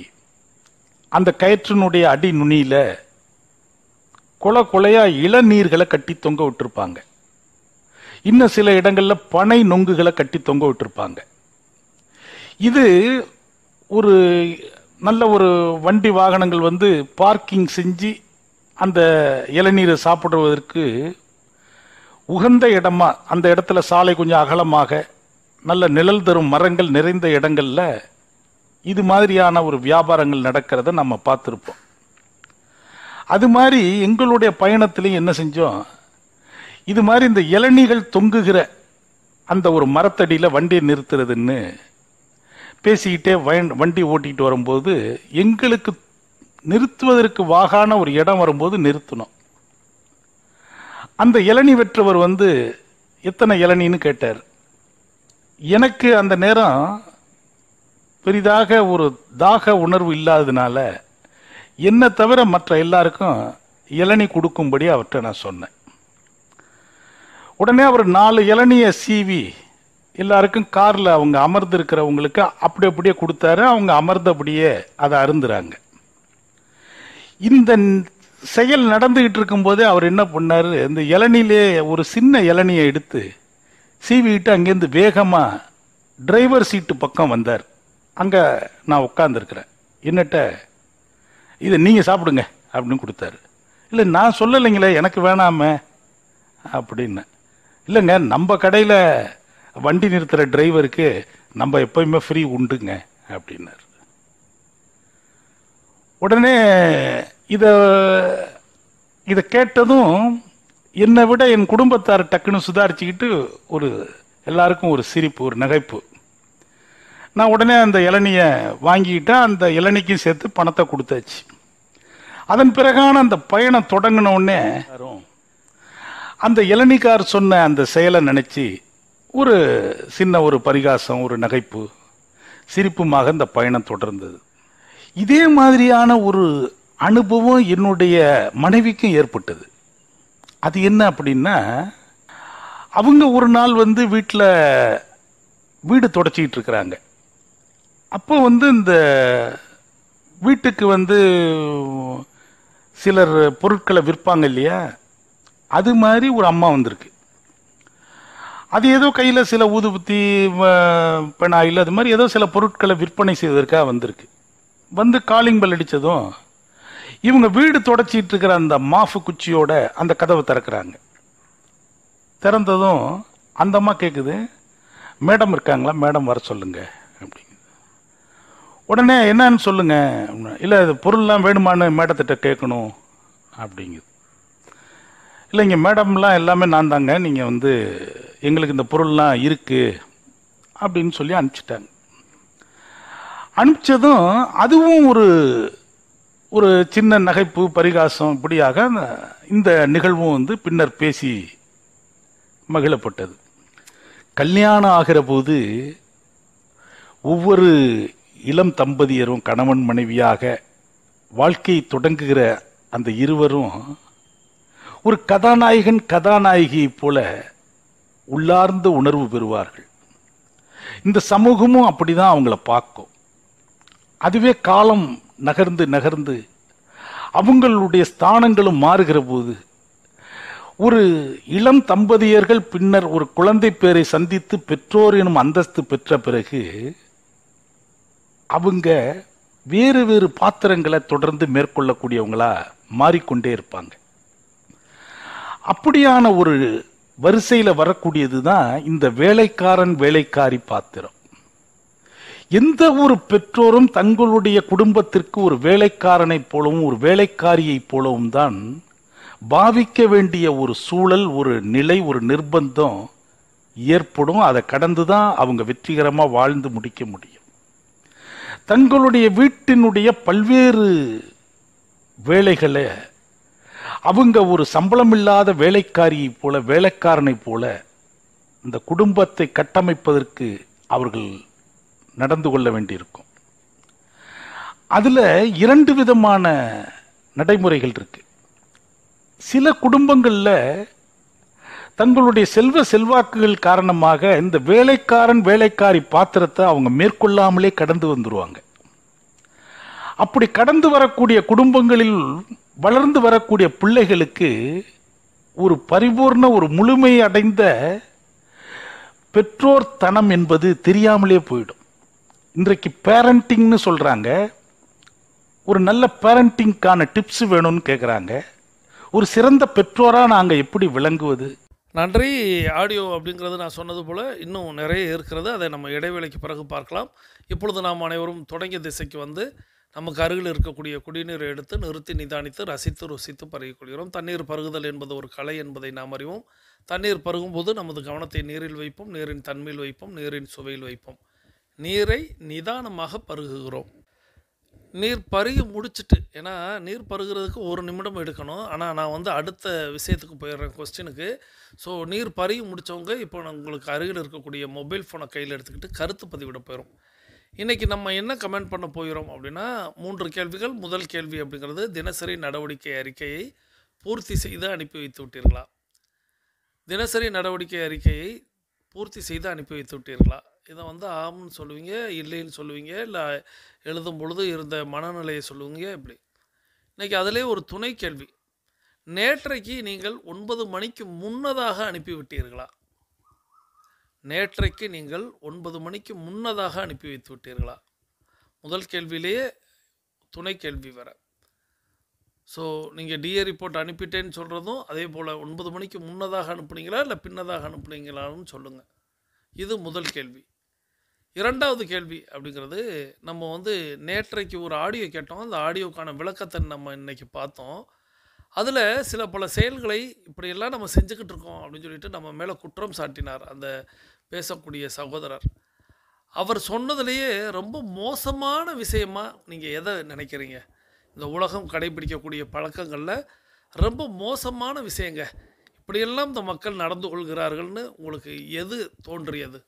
அந்த கயிற்றினுடைய அடி நுனியில கொலையா இளநீர்களை கட்டி தொங்க விட்டுருப்பாங்க. இன்னும் சில இடங்கள்ல பனை நொங்குகளை கட்டி தொங்க விட்டுருப்பாங்க. இது ஒரு நல்ல ஒரு வண்டி வாகனங்கள் பார்க்கிங் செஞ்சு அந்த இளநீரை சாப்பிடுவதற்கு உகந்த இடமா, அந்த இடத்துல சாலை கொஞ்சம் அகலமாக நல்ல நிழல் தரும் மரங்கள் நிறைந்த இடங்கள்ல இது மாதிரியான ஒரு வியாபாரங்கள் நடக்கிறத நம்ம பார்த்துருப்போம். அது மாதிரி எங்களுடைய பயணத்திலையும் என்ன செஞ்சோம், இது மாதிரி இந்த இளநீர்கள் தொங்குகிற அந்த ஒரு மரத்தடியில் வண்டியை நிறுத்துறதுன்னு பேசிக்கிட்டே வண்டி ஓட்டிகிட்டு வரும்போது எங்களுக்கு நிறுத்துவதற்கு வாகான ஒரு இடம் வரும்போது நிறுத்தணும். அந்த இளநீ வெற்றவர் எத்தனை இளநீன்னு கேட்டார். எனக்கு அந்த நேரம் பெரிதாக ஒரு தாக உணர்வு இல்லாததுனால என்னை தவிர மற்ற எல்லாருக்கும் இளநீ கொடுக்கும்படி அவர்கிட்ட நான் சொன்னேன். உடனே அவர் 4 இளநியை சீவி எல்லாருக்கும் காரில் அவங்க அமர்ந்து இருக்கிறவங்களுக்கு அப்படியே கொடுத்தாரு. அவங்க அமர்ந்தபடியே அதை அருந்துறாங்க. இந்த செயல் நடந்துகிட்டு இருக்கும்போதே அவர் என்ன பண்ணாரு, இந்த இளநிலே ஒரு சின்ன இளநியை எடுத்து சீவிக்கிட்டு அங்கேருந்து வேகமா டிரைவர் சீட்டு பக்கம் வந்தார். அங்க நான் உட்கார்ந்துருக்கிறேன். என்னட்ட இதை நீங்க சாப்பிடுங்க அப்படின்னு கொடுத்தாரு. இல்லை நான் சொல்லலைங்களே, எனக்கு வேணாமே அப்படின்னு. இல்லைங்க, நம்ம கடையில் வண்டி நிறுத்துகிற டிரைவருக்கு நம்ம எப்பயுமே ஃப்ரீ உண்டுங்க அப்படின்னாரு. உடனே இதை கேட்டதும் என்னை விட என் குடும்பத்தார் டக்குன்னு சுதாரிச்சுக்கிட்டு எல்லாருக்கும் ஒரு சிரிப்பு, ஒரு நகைப்பு. நான் உடனே அந்த இளநியை வாங்கிக்கிட்டு அந்த இளநிக்கும் சேர்த்து பணத்தை கொடுத்தாச்சு. அதன் பிறகான அந்த பயணம் தொடங்கின உடனே அந்த இளநிக்கார் சொன்ன அந்த செயலை நினைச்சு ஒரு சின்ன ஒரு பரிகாசம், ஒரு நகைப்பு, சிரிப்புமாக இந்த பயணம் தொடர்ந்தது. இதே மாதிரியான ஒரு அனுபவம் என்னுடைய மனைவிக்கும் ஏற்பட்டது. அது என்ன அப்படின்னா, அவங்க ஒரு நாள் வீட்டில் வீடு தொடச்சிக்கிட்டு இருக்கிறாங்க. அப்போ இந்த வீட்டுக்கு சிலர் பொருட்களை விற்பாங்க இல்லையா, அது மாதிரி ஒரு அம்மா வந்திருக்கு. அது ஏதோ கையில் சில ஊதுபத்தி, பெனாயில், அது மாதிரி ஏதோ சில பொருட்களை விற்பனை செய்வதற்காக வந்திருக்கு. காலிங் பெல் அடித்ததும் இவங்க வீடு தொடச்சிட்டு இருக்கிற அந்த மாஃபு குச்சியோட அந்த கதவை திறக்கிறாங்க. திறந்ததும் அந்த அம்மா கேட்குது, மேடம் இருக்காங்களா, மேடம் வர சொல்லுங்க அப்படிங்குது. உடனே என்னன்னு சொல்லுங்க. இல்லை, இது பொருள்லாம் வேணுமான்னு மேடத்திட்ட கேட்கணும் அப்படிங்குது. இல்லைங்க மேடம்லாம் எல்லாமே நான் தாங்க, நீங்கள் எங்களுக்கு இந்த பொருள்லாம் இருக்கு அப்படின்னு சொல்லி அனுப்பிச்சிட்டாங்க. அனுப்பிச்சதும் அதுவும் ஒரு சின்ன நகைப்பு, பரிகாசம், இப்படியாக இந்த நிகழ்வும் பின்னர் பேசி மகிழப்பட்டது. கல்யாணம் ஆகிற போது ஒவ்வொரு இளம் தம்பதியரும் கணவன் மனைவியாக வாழ்க்கையை தொடங்குகிற அந்த இருவரும் ஒரு கதாநாயகன் கதாநாயகியை போல உள்ளார்ந்த உணர்வு பெறுவார்கள். இந்த சமூகமும் அப்படிதான் அவங்கள பார்க்கும். அதுவே காலம் நகர்ந்து நகர்ந்து அவங்களுடைய ஸ்தானங்களும் மாறுகிற போது ஒரு இளம் தம்பதியர்கள் பின்னர் ஒரு குழந்தை பேரை சந்தித்து பெற்றோர் எனும் அந்தஸ்து பெற்ற பிறகு அவங்க வேறு வேறு பாத்திரங்களை தொடர்ந்து மேற்கொள்ளக்கூடியவங்களா மாறிக்கொண்டே இருப்பாங்க. அப்படியான ஒரு வரிசையில வரக்கூடியதுதான் இந்த வேலைக்காரன் வேலைக்காரி பாத்திரம். எந்த ஒரு பெற்றோரும் தங்களுடைய குடும்பத்திற்கு ஒரு வேலைக்காரனை போலவும் ஒரு வேலைக்காரியை போலவும் தான் பாவிக்க வேண்டிய ஒரு சூழல், ஒரு நிலை, ஒரு நிர்பந்தம் ஏற்படும். அதை கடந்துதான் அவங்க வெற்றிகரமா வாழ்ந்து முடிக்க முடியும். தங்களுடைய வீட்டினுடைய பல்வேறு வேலைகளை அவங்க ஒரு சம்பளம் இல்லாத வேலைக்காரியை போல, வேலைக்காரனை போல இந்த குடும்பத்தை கட்டமைப்பதற்கு அவர்கள் நடந்து கொள்ள வேண்டியிருக்கும். அதுல 2 விதமான நடைமுறைகள் இருக்கு. சில குடும்பங்கள்ல தங்களுடைய செல்வாக்குகள் காரணமாக இந்த வேலைக்காரன் வேலைக்காரி பாத்திரத்தை அவங்க மேற்கொள்ளாமலே கடந்து வந்துருவாங்க. அப்படி கடந்து வரக்கூடிய குடும்பங்களில் வளர்ந்து வரக்கூடிய பிள்ளைகளுக்கு ஒரு பரிபூர்ண, ஒரு முழுமை அடைந்த பெற்றோர் தனம் என்பது தெரியாமலே போயிடும். இன்றைக்கு பேரண்டிங்னு சொல்றாங்க. ஒரு நல்ல பேரண்டிங்கான டிப்ஸ் வேணும்னு கேட்குறாங்க. ஒரு சிறந்த பெற்றோரா நாங்கள் எப்படி விளங்குவது? நன்றி. ஆடியோ அப்படிங்கிறது நான் சொன்னது போல் இன்னும் நிறைய இருக்கிறது. அதை நம்ம இடைவேளைக்கு பிறகு பார்க்கலாம். இப்பொழுது நாம் அனைவரும் தொடங்கிய திசைக்கு நமக்கு அருகில் இருக்கக்கூடிய குடிநீரை எடுத்து நிறுத்தி நிதானித்து ரசித்து ருசித்து பருகிக்கொள்கிறோம். தண்ணீர் பருகுதல் என்பது ஒரு கலை என்பதை நாம் அறிவோம். தண்ணீர் பருகும்போது நமது கவனத்தை நீரில் வைப்போம், நீரின் தன்மையில் வைப்போம், நீரின் சுவையில் வைப்போம். நீரை நிதானமாக பருகுகிறோம். நீர் பருகி முடிச்சுட்டு, ஏன்னா நீர் பருகிறதுக்கு 1 நிமிடம் எடுக்கணும். ஆனால் நான் அடுத்த விஷயத்துக்கு போயிடுறேன், கொஸ்டினுக்கு. ஸோ நீர் பருகி முடித்தவங்க இப்போ உங்களுக்கு அருகில் இருக்கக்கூடிய மொபைல் ஃபோனை கையில் எடுத்துக்கிட்டு கருத்து பதிவிட போயிடும். இன்றைக்கி நம்ம என்ன கமெண்ட் பண்ண போகிறோம் அப்படின்னா 3 கேள்விகள். முதல் கேள்வி அப்படிங்கிறது, தினசரி நடவடிக்கை அறிக்கையை பூர்த்தி செய்து அனுப்பி வைத்து விட்டீர்களா? தினசரி நடவடிக்கை அறிக்கையை பூர்த்தி செய்து அனுப்பி வைத்து விட்டீர்களா? இதை ஆம்னு சொல்லுவீங்க, இல்லைன்னு சொல்லுவீங்க, இல்லை எழுதும் பொழுது இருந்த மனநிலையை சொல்லுவீங்க. இப்படி இன்றைக்கி அதிலே ஒரு துணை கேள்வி, நேற்றைக்கு நீங்கள் 9 மணிக்கு முன்னதாக அனுப்பிவிட்டீர்களா? நேற்றைக்கு நீங்கள் 9 மணிக்கு முன்னதாக அனுப்பி வைத்து விட்டீர்களா? முதல் கேள்வியிலேயே துணை கேள்வி வர. ஸோ நீங்கள் டிஏ ரிப்போர்ட் அனுப்பிட்டேன்னு சொல்கிறதும் அதே போல் 9 மணிக்கு முன்னதாக அனுப்புனீங்களா இல்லை பின்னதாக அனுப்புனீங்களான்னு சொல்லுங்கள். இது முதல் கேள்வி. இரண்டாவது கேள்வி அப்படிங்கிறது, நம்ம நேற்றைக்கு ஒரு ஆடியோ கேட்டோம். அந்த ஆடியோக்கான விளக்கத்தை நம்ம இன்றைக்கி பார்த்தோம். அதில் சில பல செயல்களை இப்படியெல்லாம் நம்ம செஞ்சுக்கிட்டு இருக்கோம் அப்படின்னு சொல்லிட்டு நம்ம மேலே குற்றம் சாட்டினார் அந்த பேசக்கூடிய சகோதரர். அவர் சொன்னதுலேயே ரொம்ப மோசமான விஷயமா நீங்கள் எதை நினைக்கிறீங்க? இந்த உலகம் கடைபிடிக்கக்கூடிய பழக்கங்களில் ரொம்ப மோசமான விஷயங்க, இப்படியெல்லாம் இந்த மக்கள் நடந்து கொள்கிறார்கள்னு உங்களுக்கு எது தோன்றியது?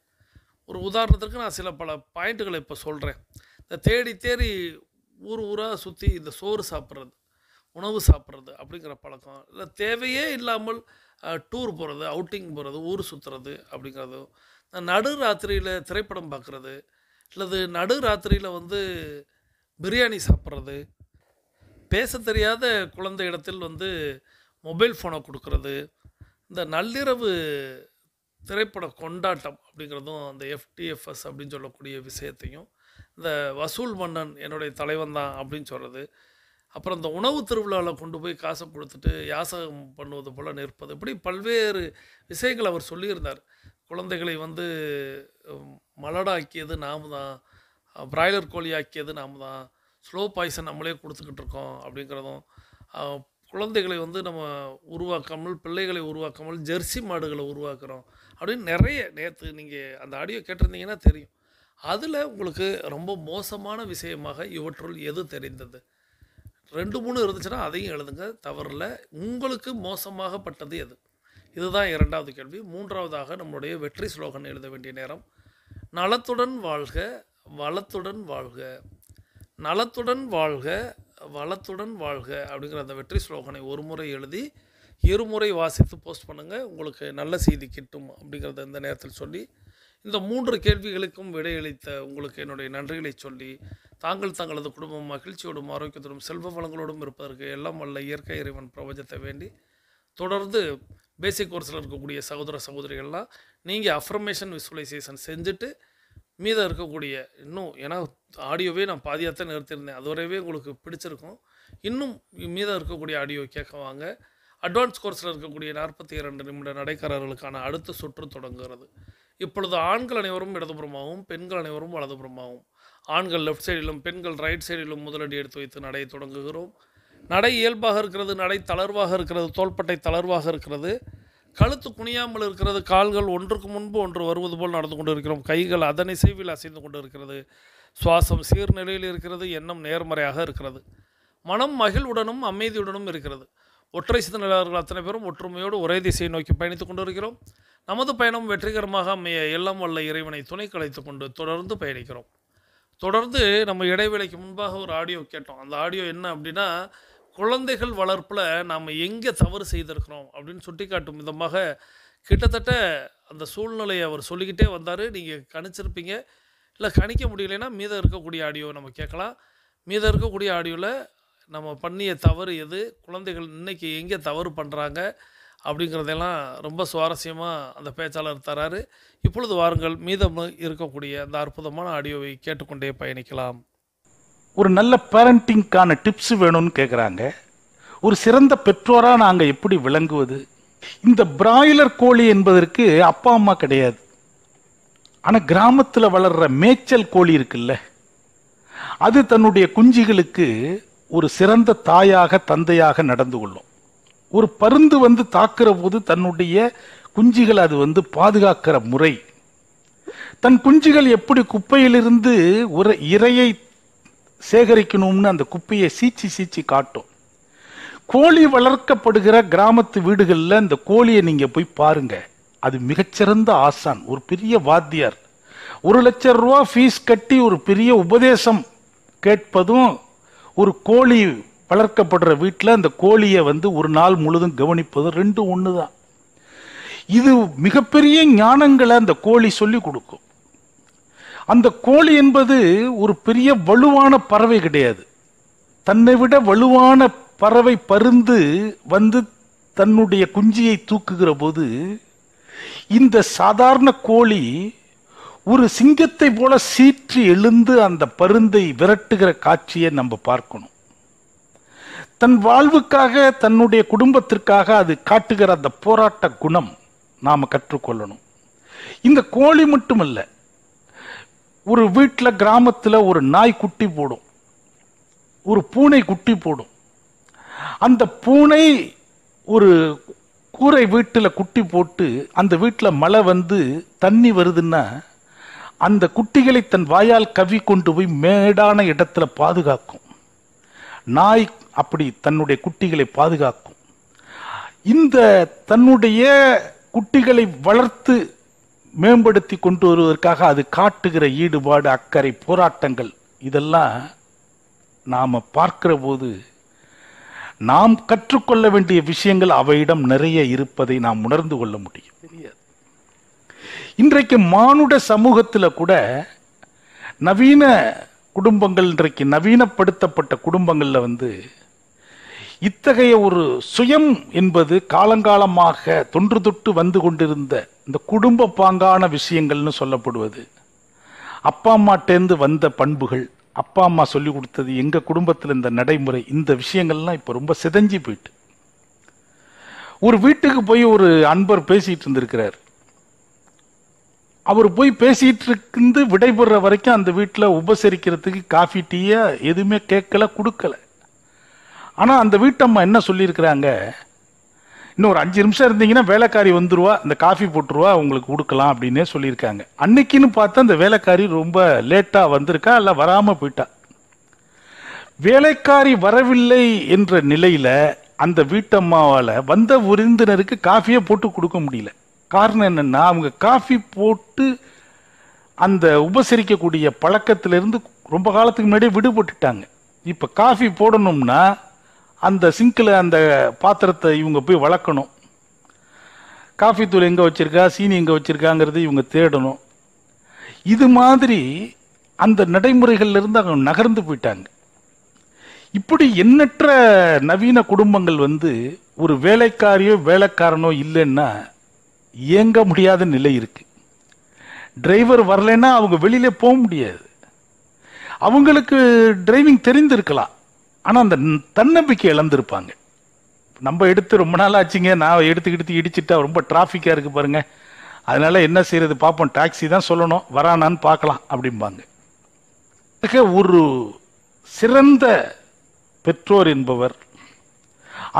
ஒரு உதாரணத்திற்கு நான் சில பல பாயிண்ட்டுகளை இப்போ சொல்கிறேன். இந்த தேடி தேடி ஊர் ஊராக சுற்றி இந்த சோறு சாப்பிட்றது, உணவு சாப்பிட்றது அப்படிங்கிற பழக்கம், இல்லை தேவையே இல்லாமல் டூர் போகிறது, அவுட்டிங் போகிறது, ஊர் சுற்றுறது அப்படிங்கிறது, நடு ராத்திரியில் திரைப்படம் பார்க்குறது, இல்லது நடு ராத்திரியில் வந்து பிரியாணி சாப்பிட்றது, பேச தெரியாத குழந்தை இடத்தில் வந்து மொபைல் ஃபோனை கொடுக்கறது, இந்த நள்ளிரவு திரைப்பட கொண்டாட்டம் அப்படிங்கிறதும், அந்த FTFS அப்படின்னு சொல்லக்கூடிய விஷயத்தையும், இந்த வசூல் மன்னன் என்னுடைய தலைவன் தான் அப்படின்னு சொல்கிறது, அப்புறம் இந்த உணவு திருவிழாவில் கொண்டு போய் காசை கொடுத்துட்டு யாசகம் பண்ணுவது போல் நிற்பது, இப்படி பல்வேறு விஷயங்கள் அவர் சொல்லியிருந்தார். குழந்தைகளை வந்து மலடாக்கியது நாம் தான், பிராய்லர் கோழி ஆக்கியது நாம் தான், ஸ்லோ பாய்சன் நம்மளே கொடுத்துக்கிட்டு இருக்கோம் அப்படிங்கிறதும், குழந்தைகளை வந்து நம்ம உருவாக்காமல், பிள்ளைகளை உருவாக்காமல் ஜெர்சி மாடுகளை உருவாக்குறோம் அப்படின்னு நிறைய. நேற்று நீங்கள் அந்த ஆடியோ கேட்டிருந்தீங்கன்னா தெரியும். அதில் உங்களுக்கு ரொம்ப மோசமான விஷயமாக இவற்றுள் எது தெரிந்தது? 2 3 இருந்துச்சுன்னா அதையும் எழுதுங்க, தவறில்லை. உங்களுக்கு மோசமாகப்பட்டது எது? இதுதான் 2வது கேள்வி. 3வதாக நம்முடைய வெற்றி ஸ்லோகன் எழுத வேண்டிய நேரம். நலத்துடன் வாழ்க, வளத்துடன் வாழ்க, நலத்துடன் வாழ்க, வளத்துடன் வாழ்க அப்படிங்கிற அந்த வெற்றி ஸ்லோகனை ஒரு முறை எழுதி 2 முறை வாசித்து போஸ்ட் பண்ணுங்கள். உங்களுக்கு நல்ல செய்தி கிட்டும் அப்படிங்கிறத இந்த நேரத்தில் சொல்லி, இந்த 3 கேள்விகளுக்கும் விடையளித்த உங்களுக்கு என்னுடைய நன்றிகளை சொல்லி, தாங்கள் தங்களது குடும்பம் மகிழ்ச்சியோடும் ஆரோக்கியத்தோடும் செல்வ வளங்களோடும் இருப்பதற்கு எல்லாம் வல்ல இயற்கை இறைவன் பிரபஞ்சத்தை வேண்டி, தொடர்ந்து பேசிக் கோர்ஸில் இருக்கக்கூடிய சகோதர சகோதரிகள்லாம் நீங்கள் அஃபர்மேஷன் விசுவலைசேஷன் செஞ்சுட்டு மீதம் இருக்கக்கூடிய இன்னும், ஏன்னா ஆடியோவே நான் பாதியாகத்தான் நிறுத்தியிருந்தேன், அதுவரைவே உங்களுக்கு பிடிச்சிருக்கும், இன்னும் மீதம் இருக்கக்கூடிய ஆடியோ கேட்க வாங்க. அட்வான்ஸ் கோர்ஸில் இருக்கக்கூடிய 42 நிமிட நடைக்காரர்களுக்கான அடுத்த சுற்று தொடங்குகிறது. இப்பொழுது ஆண்கள் அனைவரும் இடதுபுறமாகவும் பெண்கள் அனைவரும் வலதுபுறமாகவும், ஆண்கள் லெஃப்ட் சைடிலும் பெண்கள் ரைட் சைடிலும் முதலடி எடுத்து வைத்து நடையை தொடங்குகிறோம். நடை இயல்பாக இருக்கிறது, நடை தளர்வாக இருக்கிறது, தோள்பட்டை தளர்வாக இருக்கிறது, கழுத்து குனியாமல் இருக்கிறது, கால்கள் ஒன்றுக்கு முன்பு ஒன்று வருவது போல் நடந்து கொண்டு இருக்கிறோம், கைகள் அதன் இசைவில் அசைந்து கொண்டு இருக்கிறது, சுவாசம் சீர்நிலையில் இருக்கிறது, எண்ணம் நேர்மறையாக இருக்கிறது, மனம் மகிழ்வுடனும் அமைதியுடனும் இருக்கிறது. ஒற்றை சிந்தனையாளர்கள் அத்தனை பேரும் ஒற்றுமையோடு ஒரே திசையை நோக்கி பயணித்துக் கொண்டு இருக்கிறோம். நமது பயணம் வெற்றிகரமாக அமைய எல்லாம் வல்ல இறைவனை துணை கலைத்து கொண்டு தொடர்ந்து பயணிக்கிறோம். தொடர்ந்து நம்ம இடைவேளைக்கு முன்பாக ஒரு ஆடியோ கேட்டோம். அந்த ஆடியோ என்ன அப்படின்னா, குழந்தைகள் வளர்ப்பில் நாம் எங்கே தவறு செய்திருக்கிறோம் அப்படின்னு சுட்டி காட்டும் விதமாக கிட்டத்தட்ட அந்த சூழ்நிலையை அவர் சொல்லிக்கிட்டே வந்தார். நீங்கள் கணிச்சிருப்பீங்க, இல்லை கணிக்க முடியலைன்னா மீதம் இருக்கக்கூடிய ஆடியோ நம்ம கேட்கலாம். மீதம் இருக்கக்கூடிய ஆடியோவில் நம்ம பண்ணிய தவறு எது, குழந்தைகள் இன்றைக்கி எங்கே தவறு பண்ணுறாங்க அப்படிங்கிறதெல்லாம் ரொம்ப சுவாரஸ்யமாக அந்த பேச்சாளர் தராரு. இப்பொழுது வாருங்கள், மீதம் இருக்கக்கூடிய அந்த அற்புதமான ஆடியோவை கேட்டுக்கொண்டே பயணிக்கலாம். ஒரு நல்ல பேரண்டிங்கான டிப்ஸ் வேணும்னு கேட்குறாங்க. ஒரு சிறந்த பெற்றோராக நாங்கள் எப்படி விளங்குவது? இந்த பிராய்லர் கோழி என்பதற்கு அப்பா அம்மா கிடையாது. ஆனால் கிராமத்தில் வளர்கிற மேய்ச்சல் கோழி இருக்குல்ல, அது தன்னுடைய குஞ்சுகளுக்கு ஒரு சிறந்த தாயாக தந்தையாக நடந்து கொள்ளும். ஒரு பருந்து வந்து தாக்குற போது தன்னுடைய குஞ்சுகள் அது வந்து பாதுகாக்கிற முறை, தன் குஞ்சுகள் எப்படி குப்பையிலிருந்து ஒரு இரையை சேகரிக்கணும்னு அந்த குப்பையை சீச்சி சீச்சி காட்டும். கோழி வளர்க்கப்படுகிற கிராமத்து வீடுகளில் இந்த கோழியை நீங்க போய் பாருங்க, அது மிகச்சிறந்த ஆசான், ஒரு பெரிய வாத்தியார். 1 லட்சம் ரூபா ஃபீஸ் கட்டி ஒரு பெரிய உபதேசம் கேட்பதும், ஒரு கோழி வளர்க்கப்படுற வீட்டில் அந்த கோழியை வந்து ஒரு நாள் முழுதும் கவனிப்பதும் 2 ஒன்று தான். இது மிகப்பெரிய ஞானங்களை அந்த கோழி சொல்லி கொடுக்கும். அந்த கோழி என்பது ஒரு பெரிய வலுவான பறவை கிடையாது. தன்னை விட வலுவான பறவை பருந்து வந்து தன்னுடைய குஞ்சியை தூக்குகிற போது இந்த சாதாரண கோழி ஒரு சிங்கத்தை போல சீற்றி எழுந்து அந்த பருந்தை விரட்டுகிற காட்சியை நம்ம பார்க்கணும். தன் வாழ்வுக்காக தன்னுடைய குடும்பத்திற்காக அது காட்டுகிற அந்த போராட்ட குணம் நாம கற்றுக்கொள்ளணும். இந்த கோழி மட்டுமல்ல, ஒரு வீட்டில் கிராமத்தில் ஒரு நாய் குட்டி போடும், ஒரு பூனை குட்டி போடும். அந்த பூனை ஒரு கூரை வீட்டில் குட்டி போட்டு அந்த வீட்டில் மழை வந்து தண்ணி வருதுன்னா அந்த குட்டிகளை தன் வாயால் கவ்வி கொண்டு போய் மேடான இடத்துல பாதுகாக்கும். நாய் அப்படி தன்னுடைய குட்டிகளை பாதுகாக்கும். இந்த தன்னுடைய குட்டிகளை வளர்த்து மேம்படுத்தி கொண்டு வருவதற்காக அது காட்டுகிற ஈடுபாடு, அக்கறை, போராட்டங்கள், இதெல்லாம் நாம பார்க்கிற போது நாம் கற்றுக்கொள்ள வேண்டிய விஷயங்கள் அவையிடம் நிறைய இருப்பதை நாம் உணர்ந்து கொள்ள முடியும். இன்றைக்கு மானுட சமூகத்தில் கூட நவீன குடும்பங்கள், இன்றைக்கு நவீனப்படுத்தப்பட்ட குடும்பங்கள்ல இத்தகைய ஒரு சுயம் என்பது காலங்காலமாக தொன்று தொட்டு வந்து கொண்டிருந்த இந்த குடும்ப பாங்கான விஷயங்கள்னு சொல்லப்படுவது, அப்பா அம்மாட்டேந்து வந்த பண்புகள், அப்பா அம்மா சொல்லி கொடுத்தது, எங்க குடும்பத்தில் இந்த நடைமுறை, இந்த விஷயங்கள்லாம் இப்ப ரொம்ப சிதைஞ்சு போயிட்டு. ஒரு வீட்டுக்கு போய் ஒரு அன்பர் பேசிட்டு இருந்திருக்கிறார். அவர் போய் பேசிட்டு இருந்து விடைபெற வரைக்கும் அந்த வீட்டில் உபசரிக்கிறதுக்கு காஃபி டீயா எதுவுமே கேட்கல, கொடுக்கல. ஆனா அந்த வீட்டம்மா என்ன சொல்லியிருக்கிறாங்க, இன்னும் ஒரு 5 நிமிஷம் இருந்தீங்கன்னா வேலைக்காரி வந்துருவா, இந்த காஃபி போட்டுருவா, உங்களுக்கு கொடுக்கலாம் அப்படின்னே சொல்லியிருக்காங்க. அன்னைக்குன்னு பார்த்தா அந்த வேலைக்காரி ரொம்ப லேட்டா வந்திருக்கா, இல்ல வராம போயிட்டா. வேலைக்காரி வரவில்லை என்ற நிலையில அந்த வீட்டம்மாவால வந்த விருந்தினருக்கு காஃபியை போட்டு கொடுக்க முடியல. காரணம் என்னன்னா, அவங்க காஃபி போட்டு அந்த உபசரிக்கக்கூடிய பழக்கத்திலிருந்து ரொம்ப காலத்துக்கு முன்னாடியே விடுபட்டுட்டாங்க. இப்ப காஃபி போடணும்னா அந்த சிங்கில் அந்த பாத்திரத்தை இவங்க போய் வளர்க்கணும். காஃபி தூள் எங்க வச்சிருக்கா, சீனி எங்க வச்சிருக்காங்கிறது இவங்க தேடணும். இது மாதிரி அந்த நடைமுறைகள்ல இருந்து அவங்க நகர்ந்து போயிட்டாங்க. இப்படி எண்ணற்ற நவீன குடும்பங்கள் ஒரு வேலைக்காரியோ வேலைக்காரனோ இல்லைன்னா இயங்க முடியாத நிலை இருக்கு. டிரைவர் வரலைன்னா அவங்க வெளியில போக முடியாது. அவங்களுக்கு டிரைவிங் தெரிந்திருக்கலாம், ஆனா அந்த தன்னம்பிக்கை இழந்திருப்பாங்க. நம்ம எடுத்து ரொம்ப நாள் ஆச்சுங்க, நான் எடுத்து இடிச்சுட்டா ரொம்ப டிராஃபிக்கா இருக்கு பாருங்க, அதனால என்ன செய்யறது பார்ப்போம், டாக்ஸி தான் சொல்லணும், வரானான்னு பார்க்கலாம் அப்படிம்பாங்க. ஒரு சிறந்த பெற்றோர் என்பவர்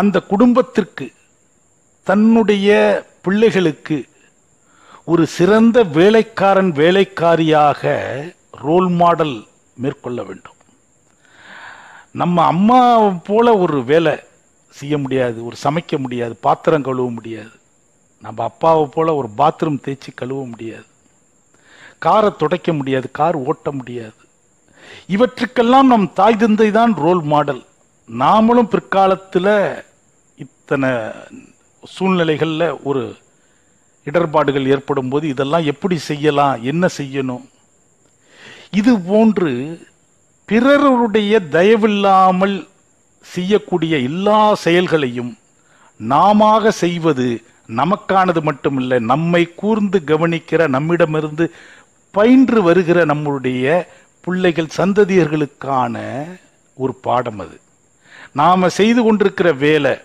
அந்த குடும்பத்திற்கு, தன்னுடைய பிள்ளைகளுக்கு ஒரு சிறந்த வேலைக்காரன் வேலைக்காரியாக ரோல் மாடல் மேற்கொள்ள வேண்டும். நம்ம அம்மா போல ஒரு வேலை செய்ய முடியாது, ஒரு சமைக்க முடியாது, பாத்திரம் கழுவ முடியாது. நம்ம அப்பாவை போல ஒரு பாத்ரூம் தேய்ச்சி கழுவ முடியாது, காரை துடைக்க முடியாது, கார் ஓட்ட முடியாது. இவற்றுக்கெல்லாம் நம் தாய் தந்தை தான் ரோல் மாடல். நாமளும் பிற்காலத்தில் இத்தனை சூழ்நிலைகள்ல ஒரு இடர்பாடுகள் ஏற்படும் போது இதெல்லாம் எப்படி செய்யலாம், என்ன செய்யணும், இது போன்று பிறருடைய தயவில்லாமல் செய்யக்கூடிய எல்லா செயல்களையும் நாம செய்வது நமக்கானது மட்டுமில்லை, நம்மை கூர்ந்து கவனிக்கிற, நம்மிடமிருந்து பயின்று வருகிற நம்முடைய பிள்ளைகள் சந்ததியர்களுக்கான ஒரு பாடம். அது நாம செய்து கொண்டிருக்கிற வேலை,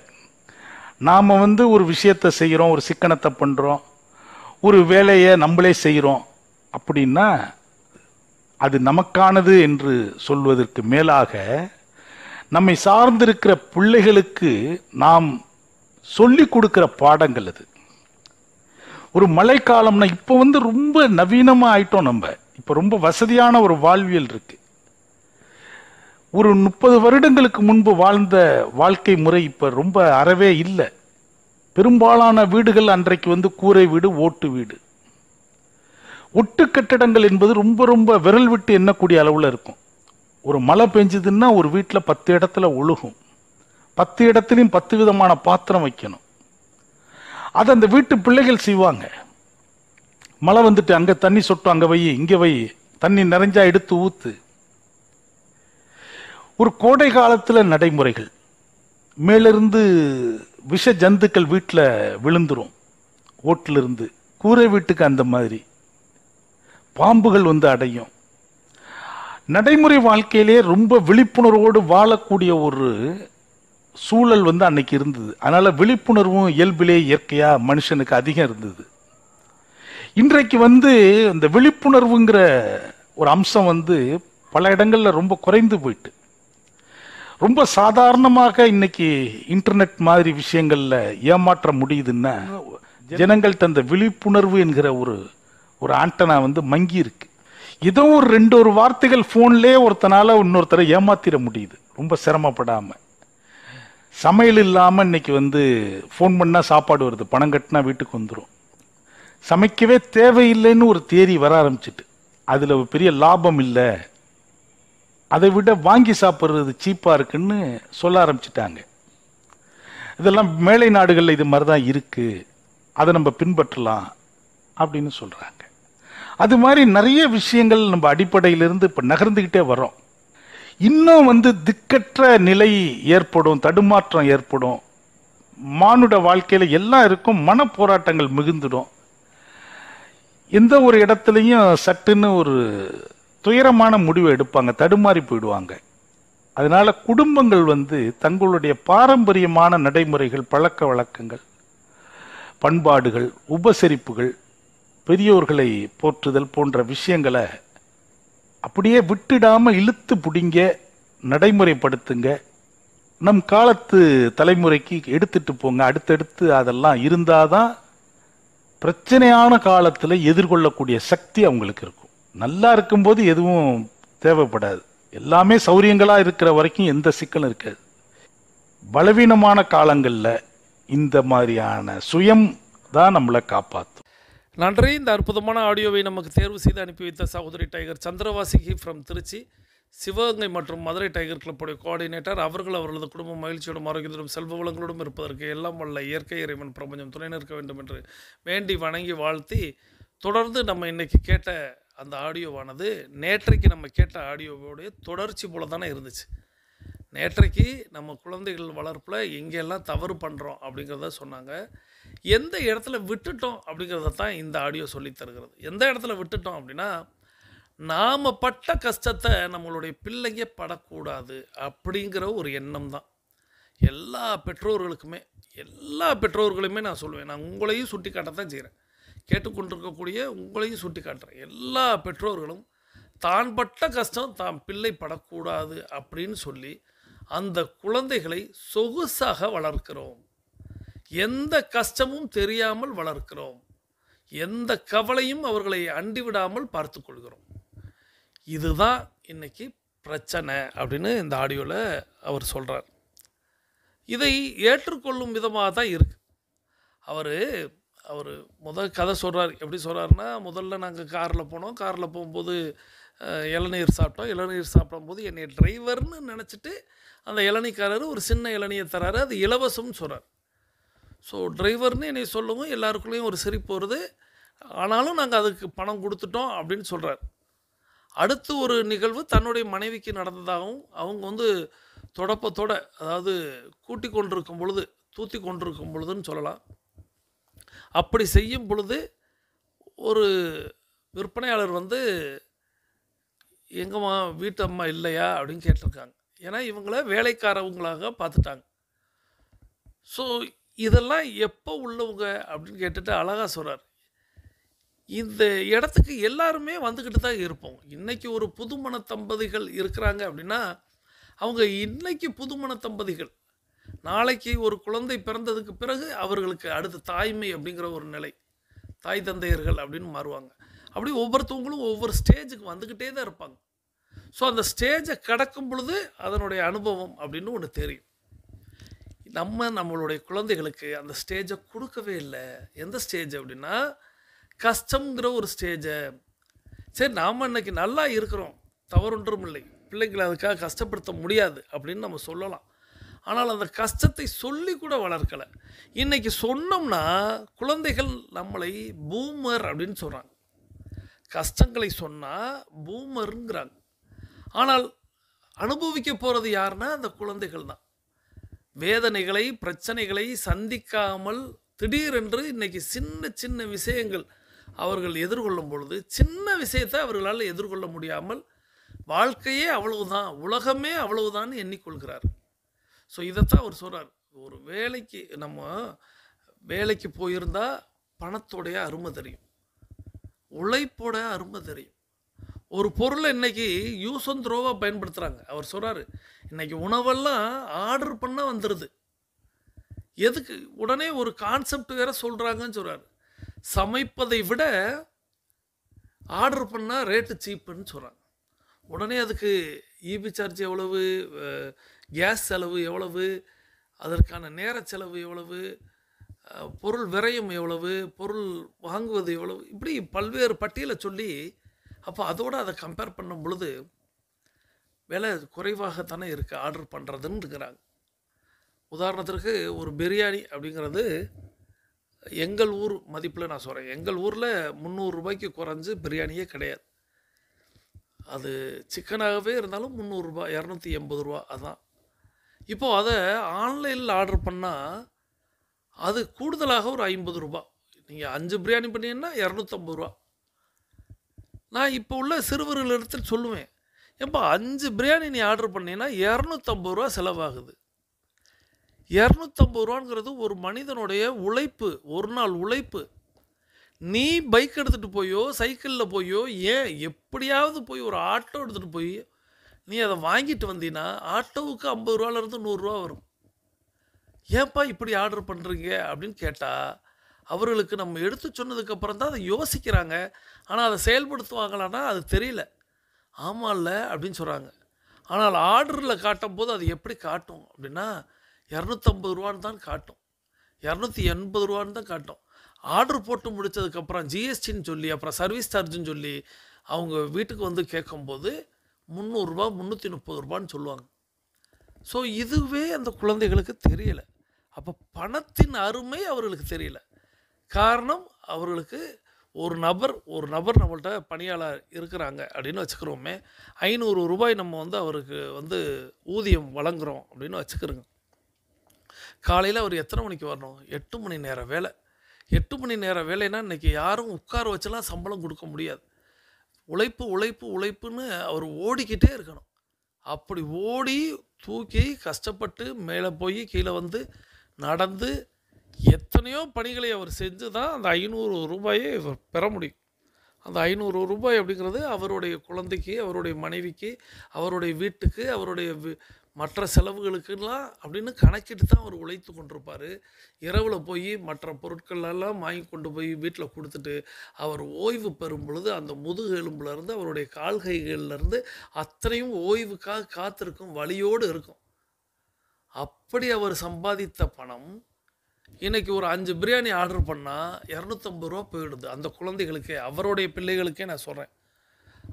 நாம ஒரு விஷயத்தை செய்யறோம், ஒரு சிக்கனத்தை பண்றோம், ஒரு வேலையை நம்மளே செய்யறோம் அப்படின்னா அது நமக்கானது என்று சொல்வதற்கு மேலாக நம்மை சார்ந்திருக்கிற பிள்ளைகளுக்கு நாம் சொல்லிக் கொடுக்கிற பாடங்கள் அது. ஒரு மழைக்காலம்னா இப்ப ரொம்ப நவீனமா ஆயிட்டோம். நம்ம இப்ப ரொம்ப வசதியான ஒரு வாழ்வியல் இருக்கு. ஒரு 30 வருடங்களுக்கு முன்பு வாழ்ந்த வாழ்க்கை முறை இப்ப ரொம்ப அறவே இல்லை. பெரும்பாலான வீடுகள் அன்றைக்கு கூரை வீடு, ஓட்டு வீடு. ஒட்டு கட்டடங்கள் என்பது ரொம்ப ரொம்ப விரல் விட்டு எண்ணக்கூடிய அளவுல இருக்கும். ஒரு மழை பெஞ்சதுன்னா ஒரு வீட்டில் 10 இடத்துல ஒழுகும். 10 இடத்துலையும் 10 விதமான பாத்திரம் வைக்கணும். அது அந்த வீட்டு பிள்ளைகள் செய்வாங்க. மழை வந்துட்டு அங்க தண்ணி சொட்டும், அங்க வை, இங்க வை, தண்ணி நிறைஞ்சா எடுத்து ஊத்து. ஒரு கோடை காலத்துல நடைமுறைகள், மேலிருந்து விஷ ஜந்துக்கள் வீட்டில் விழுந்துரும், ஓட்டுல இருந்து. கூரை வீட்டுக்கு அந்த மாதிரி பாம்புகள் அடையும். நடைமுறை வாழ்க்கையிலே ரொம்ப விழிப்புணர்வோடு வாழக்கூடிய ஒரு சூழல் அன்னைக்கு இருந்தது. அதனால விழிப்புணர்வும் இயல்பிலே இயற்கையா மனுஷனுக்கு அதிகம் இருந்தது. இன்றைக்கு இந்த விழிப்புணர்வுங்கிற ஒரு அம்சம் பல இடங்கள்ல ரொம்ப குறைந்து போயிட்டு, ரொம்ப சாதாரணமாக இன்னைக்கு இன்டர்நெட் மாதிரி விஷயங்கள்ல ஏமாற்ற முடியுதுன்னா ஜனங்கள்ட்ட அந்த விழிப்புணர்வு என்கிற ஒரு ஆண்டனா மங்கி இருக்கு. ஏதோ ஒரு 2 வார்த்தைகள் ஃபோன்லேயே ஒருத்தனால இன்னொருத்தரை ஏமாத்திட முடியுது ரொம்ப சிரமப்படாம. சமையல் இல்லாம இன்னைக்கு ஃபோன் பண்ணா சாப்பாடு வருது, பணம் கட்டினா வீட்டுக்கு வந்துடும். சமைக்கவே தேவையில்லைன்னு ஒரு தேரி வர ஆரம்பிச்சிட்டு, அதுல ஒரு பெரிய லாபம் இல்லை, அதை விட வாங்கி சாப்பிட்றது சீப்பா இருக்குன்னு சொல்ல ஆரம்பிச்சிட்டாங்க. இதெல்லாம் மேலை நாடுகளில் இது மாதிரி தான் இருக்கு, அதை நம்ம பின்பற்றலாம் அப்படின்னு சொல்றாங்க. அது மாதிரி நிறைய விஷயங்கள் நம்ம அடிப்படையிலிருந்து இப்ப நகர்ந்துகிட்டே வரோம். இன்னும் திக்கற்ற நிலை ஏற்படும், தடுமாற்றம் ஏற்படும். மானுட வாழ்க்கையில எல்லாம் இருக்கும், மன போராட்டங்கள் மிகுந்துடும். எந்த ஒரு இடத்துலையும் சட்டுன்னு ஒரு துயரமான முடிவை எடுப்பாங்க, தடுமாறி போயிடுவாங்க. அதனால குடும்பங்கள் தங்களுடைய பாரம்பரியமான நடைமுறைகள், பழக்க வழக்கங்கள், பண்பாடுகள், உபசரிப்புகள், பெரியோர்களை போற்றுதல் போன்ற விஷயங்களை அப்படியே விட்டுடாம இழுத்து பிடிங்க, நடைமுறைப்படுத்துங்க. நம் காலத்து தலைமுறைக்கு எடுத்துட்டு போங்க. அடுத்தடுத்து அதெல்லாம் இருந்தாதான் பிரச்சனையான காலத்துல எதிர்கொள்ளக்கூடிய சக்தி அவங்களுக்கு இருக்கும். நல்லா இருக்கும்போது எதுவும் தேவைப்படாது, எல்லாமே சௌரியங்களா இருக்கிற வரைக்கும் எந்த சிக்கலும் இருக்காது. பலவீனமான காலங்கள்ல இந்த மாதிரியான சுயம் தான் நம்மளை காப்பாற்றும். நன்றி. இந்த அற்புதமான ஆடியோவை நமக்கு தேர்வு செய்து அனுப்பி வைத்த சகோதரி டைகர் சந்திரவாசிகி ஃப்ரம் திருச்சி, சிவகங்கை மற்றும் மதுரை டைகர் கிளப்புடைய கோஆர்டினேட்டர். அவர்களது குடும்பம் மகிழ்ச்சியோடும் ஆரோக்கியத்தோடும் செல்வ வளங்களோடும் இருப்பதற்கு எல்லாம் வல்ல இயற்கை இறைவன் பிரபஞ்சம் துணை நிற்க வேண்டும் என்று வேண்டி வணங்கி வாழ்த்தி, தொடர்ந்து நம்ம இன்னைக்கு கேட்ட அந்த ஆடியோவானது நேற்றைக்கு நம்ம கேட்ட ஆடியோவோடைய தொடர்ச்சி போல தானே இருந்துச்சு. நேற்றைக்கு நம்ம குழந்தைகள் வளர்ப்பில் எங்கெல்லாம் தவறு பண்ணுறோம் அப்படிங்கிறத சொன்னாங்க. எந்த இடத்துல விட்டுட்டோம் அப்படிங்கிறத தான் இந்த ஆடியோ சொல்லி தருகிறது. எந்த இடத்துல விட்டுட்டோம் அப்படின்னா, நாம் பட்ட கஷ்டத்தை நம்மளுடைய பிள்ளைங்க படக்கூடாது அப்படிங்கிற ஒரு எண்ணம் தான் எல்லா பெற்றோர்களுமே நான் சொல்லுவேன். நான் உங்களையும் சுட்டி காட்டத்தான் செய்கிறேன், கேட்டுக்கொண்டிருக்கக்கூடிய உங்களையும் சுட்டி காட்டுறேன். எல்லா பெற்றோர்களும் தான் பட்ட கஷ்டம் தான் பிள்ளை படக்கூடாது அப்படின்னு சொல்லி அந்த குழந்தைகளை சொகுசாக வளர்க்கிறோம். எந்த கஷ்டமும் தெரியாமல் வளர்க்கிறோம், எந்த கவலையும் அவர்களை அண்டிவிடாமல் பார்த்து கொள்கிறோம். இதுதான் இன்னைக்கு பிரச்சனை அப்படின்னு இந்த ஆடியோவில் அவர் சொல்கிறார். இதை ஏற்றுக்கொள்ளும் விதமாக தான் இருக்கு. அவர் முதல் கதை சொல்கிறார். எப்படி சொல்கிறாருன்னா, முதல்ல நாங்கள் காரில் போனோம், காரில் போகும்போது இளநீர் சாப்பிட்டோம். இளநீர் சாப்பிடும்போது என்னை டிரைவர்னு நினச்சிட்டு அந்த இளநீக்காரர் ஒரு சின்ன இளநியை தராரு, அது இலவசம்னு சொல்கிறார். ஸோ டிரைவர்னு என்னை சொல்லவும் எல்லாருக்குள்ளேயும் ஒரு சிரிப்பு வருது. ஆனாலும் நாங்கள் அதுக்கு பணம் கொடுத்துட்டோம் அப்படின்னு சொல்கிறார். அடுத்து ஒரு நிகழ்வு தன்னுடைய மனைவிக்கு நடந்ததாகவும், அவங்க தொடப்பத்தோட, அதாவது கூட்டி கொண்டிருக்கும் பொழுது, தூத்தி கொண்டிருக்கும் பொழுதுன்னு சொல்லலாம், அப்படி செய்யும் பொழுது ஒரு விற்பனையாளர் எங்கம்மா வீட்டு அம்மா இல்லையா அப்படின்னு கேட்டிருக்காங்க. ஏன்னா இவங்கள வேலைக்காரவங்களாக பார்த்துட்டாங்க. ஸோ இதெல்லாம் எப்போ உள்ளவங்க அப்படின்னு கேட்டுட்டு அழகாக சொல்கிறார். இந்த இடத்துக்கு எல்லாருமே வந்துக்கிட்டு தான் இருப்போம். இன்றைக்கி ஒரு புதுமண தம்பதிகள் இருக்கிறாங்க அப்படின்னா, அவங்க இன்றைக்கி புதுமண தம்பதிகள், நாளைக்கு ஒரு குழந்தை பிறந்ததுக்கு பிறகு அவர்களுக்கு அடுத்த தாய்மை அப்படிங்கிற ஒரு நிலை, தாய் தந்தையர்கள் அப்படின்னு மாறுவாங்க. அப்படி ஒவ்வொருத்தவங்களும் ஒவ்வொரு ஸ்டேஜுக்கு வந்துக்கிட்டே தான் இருப்பாங்க. ஸோ அந்த ஸ்டேஜை கடக்கும் பொழுது அதனுடைய அனுபவம் அப்படின்னு ஒன்று தெரியும். நம்மளுடைய குழந்தைகளுக்கு அந்த ஸ்டேஜை கொடுக்கவே இல்லை. எந்த ஸ்டேஜ் அப்படின்னா, கஷ்டங்கிற ஒரு ஸ்டேஜை. சரி, நாம் இன்னைக்கு நல்லா இருக்கிறோம், தவறொன்றும் இல்லை, பிள்ளைங்களை அதுக்காக கஷ்டப்படுத்த முடியாது அப்படின்னு நம்ம சொல்லலாம். ஆனால் அந்த கஷ்டத்தை சொல்லி கூட வளர்க்கலை. இன்னைக்கு சொன்னோம்னா குழந்தைகள் நம்மளை பூமர் அப்படின்னு சொல்கிறாங்க. கஷ்டங்களை சொன்னால் பூமருங்கிறாங்க. ஆனால் அனுபவிக்க போகிறது யாருன்னா அந்த குழந்தைகள் தான். வேதனைகளை, பிரச்சனைகளை சந்திக்காமல் திடீரென்று இன்னைக்கு சின்ன சின்ன விஷயங்கள் அவர்கள் எதிர்கொள்ளும் பொழுது, சின்ன விஷயத்தை அவர்களால் எதிர்கொள்ள முடியாமல் வாழ்க்கையே அவ்வளவுதான், உலகமே அவ்வளவுதான் எண்ணிக்கொள்கிறார். ஸோ இதைத்தான் அவர் சொல்கிறார். ஒரு வேலைக்கு போயிருந்தால் பணத்தோடைய அருமை தெரியும், உழைப்போட அருமை தெரியும். ஒரு பொருளை இன்னைக்கு யூஸ் அண்ட் த்ரோவாக பயன்படுத்துகிறாங்க. அவர் சொல்கிறாரு, இன்னைக்கு உணவெல்லாம் ஆர்டர் பண்ண வந்துடுது. எதுக்கு? உடனே ஒரு கான்செப்ட் வேற சொல்கிறாங்கன்னு சொல்கிறாரு. சமைப்பதை விட ஆர்டர் பண்ணால் ரேட்டு சீப்புன்னு சொல்கிறாங்க. உடனே அதுக்கு இபி சார்ஜ் எவ்வளவு, கேஸ் செலவு எவ்வளவு, அதற்கான நேர செலவு எவ்வளவு, பொருள் விரயம் எவ்வளவு, பொருள் வாங்குவது எவ்வளவு, இப்படி பல்வேறு பட்டியலை சொல்லி அப்போ அதோடு அதை கம்பேர் பண்ணும் பொழுது விலை குறைவாகத்தானே இருக்குது ஆர்டர் பண்ணுறதுன்னு இருக்கிறாங்க. உதாரணத்திற்கு ஒரு பிரியாணி அப்படிங்கிறது எங்கள் ஊர் மதிப்பில் நான் சொல்கிறேன். எங்கள் ஊரில் 300 ரூபாய்க்கு குறைஞ்சு பிரியாணியே கிடையாது. அது சிக்கனாகவே இருந்தாலும் 300 ரூபா, 280 ரூபா அதான். இப்போது அதை ஆன்லைனில் ஆர்டர் பண்ணால் அது கூடுதலாக ஒரு 50 ரூபா. நீங்கள் 5 பிரியாணி பண்ணீங்கன்னா 250 ரூபா. நான் இப்போ உள்ள சிறுவர்கள் இடத்துல சொல்லுவேன், எப்போ 5 பிரியாணி நீ ஆர்டர் பண்ணீங்கன்னா 250 ரூபா செலவாகுது. 250 ரூபாங்கிறது ஒரு மனிதனுடைய உழைப்பு, ஒரு நாள் உழைப்பு. நீ பைக் எடுத்துகிட்டு போயோ சைக்கிளில் போயோ, ஏன் எப்படியாவது போய் ஒரு ஆட்டோ எடுத்துகிட்டு போய் நீ அதை வாங்கிட்டு வந்தீங்கன்னா ஆட்டோவுக்கு 50 ரூபாலேருந்து 100 ரூபா வரும். ஏன்ப்பா இப்படி ஆர்டர் பண்ணுறீங்க அப்படின்னு கேட்டால் அவர்களுக்கு நம்ம எடுத்து சொன்னதுக்கப்புறம் தான் அதை யோசிக்கிறாங்க. ஆனால் அதை செயல்படுத்துவாங்களான்னா அது தெரியல. ஆமாம்ல அப்படின்னு சொல்கிறாங்க. ஆனால் ஆர்டரில் காட்டும் போது அது எப்படி காட்டும் அப்படின்னா 250 ரூபான்னு தான் காட்டும், 280 ரூபான்னு தான் காட்டும். ஆர்டர் போட்டு முடித்ததுக்கப்புறம் ஜிஎஸ்டின்னு சொல்லி அப்புறம் சர்வீஸ் சார்ஜுன்னு சொல்லி அவங்க வீட்டுக்கு வந்து கேட்கும்போது 300 ரூபா 330 ரூபான்னு சொல்லுவாங்க. ஸோ இதுவே அந்த குழந்தைகளுக்கு தெரியலை. அப்போ பணத்தின் அருமை அவர்களுக்கு தெரியல. காரணம், அவர்களுக்கு ஒரு நபர் நம்மள்ட்ட பணியாளர் இருக்கிறாங்க அப்படின்னு வச்சுக்கிறோமே, 500 ரூபாய் நம்ம வந்து அவருக்கு வந்து ஊதியம் வழங்குகிறோம் அப்படின்னு வச்சுக்கிறோங்க. காலையில் அவர் எத்தனை மணிக்கு வரணும்? 8 மணி நேர வேலை. 8 மணி நேர வேலைன்னா இன்றைக்கி யாரும் உட்கார வச்செல்லாம் சம்பளம் கொடுக்க முடியாது. உழைப்பு உழைப்பு உழைப்புன்னு அவர் ஓடிக்கிட்டே இருக்கணும். அப்படி ஓடி தூக்கி கஷ்டப்பட்டு மேலே போய் கீழே வந்து நடந்து எத்தனையோ பணிகளை அவர் செஞ்சு தான் அந்த 500 ரூபாயை இவர் பெற முடியும். அந்த 500 ரூபாய் அப்படிங்கிறது அவருடைய குழந்தைக்கு, அவருடைய மனைவிக்கு, அவருடைய வீட்டுக்கு, அவருடைய மற்ற செலவுகளுக்கெல்லாம் அப்படின்னு கணக்கிட்டு தான் அவர் உழைத்து கொண்டிருப்பார். இரவில் போய் மற்ற பொருட்களெல்லாம் வாங்கி கொண்டு போய் வீட்டில் கொடுத்துட்டு அவர் ஓய்வு பெறும் பொழுது அந்த முதுகு எலும்புலேருந்து அவருடைய கால்கைகள்லேருந்து அத்தனையும் ஓய்வுக்காக காத்திருக்கும், வலியோடு இருக்கும். அப்படி அவர் சம்பாதித்த பணம் இன்றைக்கி ஒரு 5 பிரியாணி ஆர்டர் பண்ணால் 250 ரூபா போயிடுது அந்த குழந்தைகளுக்கே, அவருடைய பிள்ளைகளுக்கே நான் சொல்கிறேன்.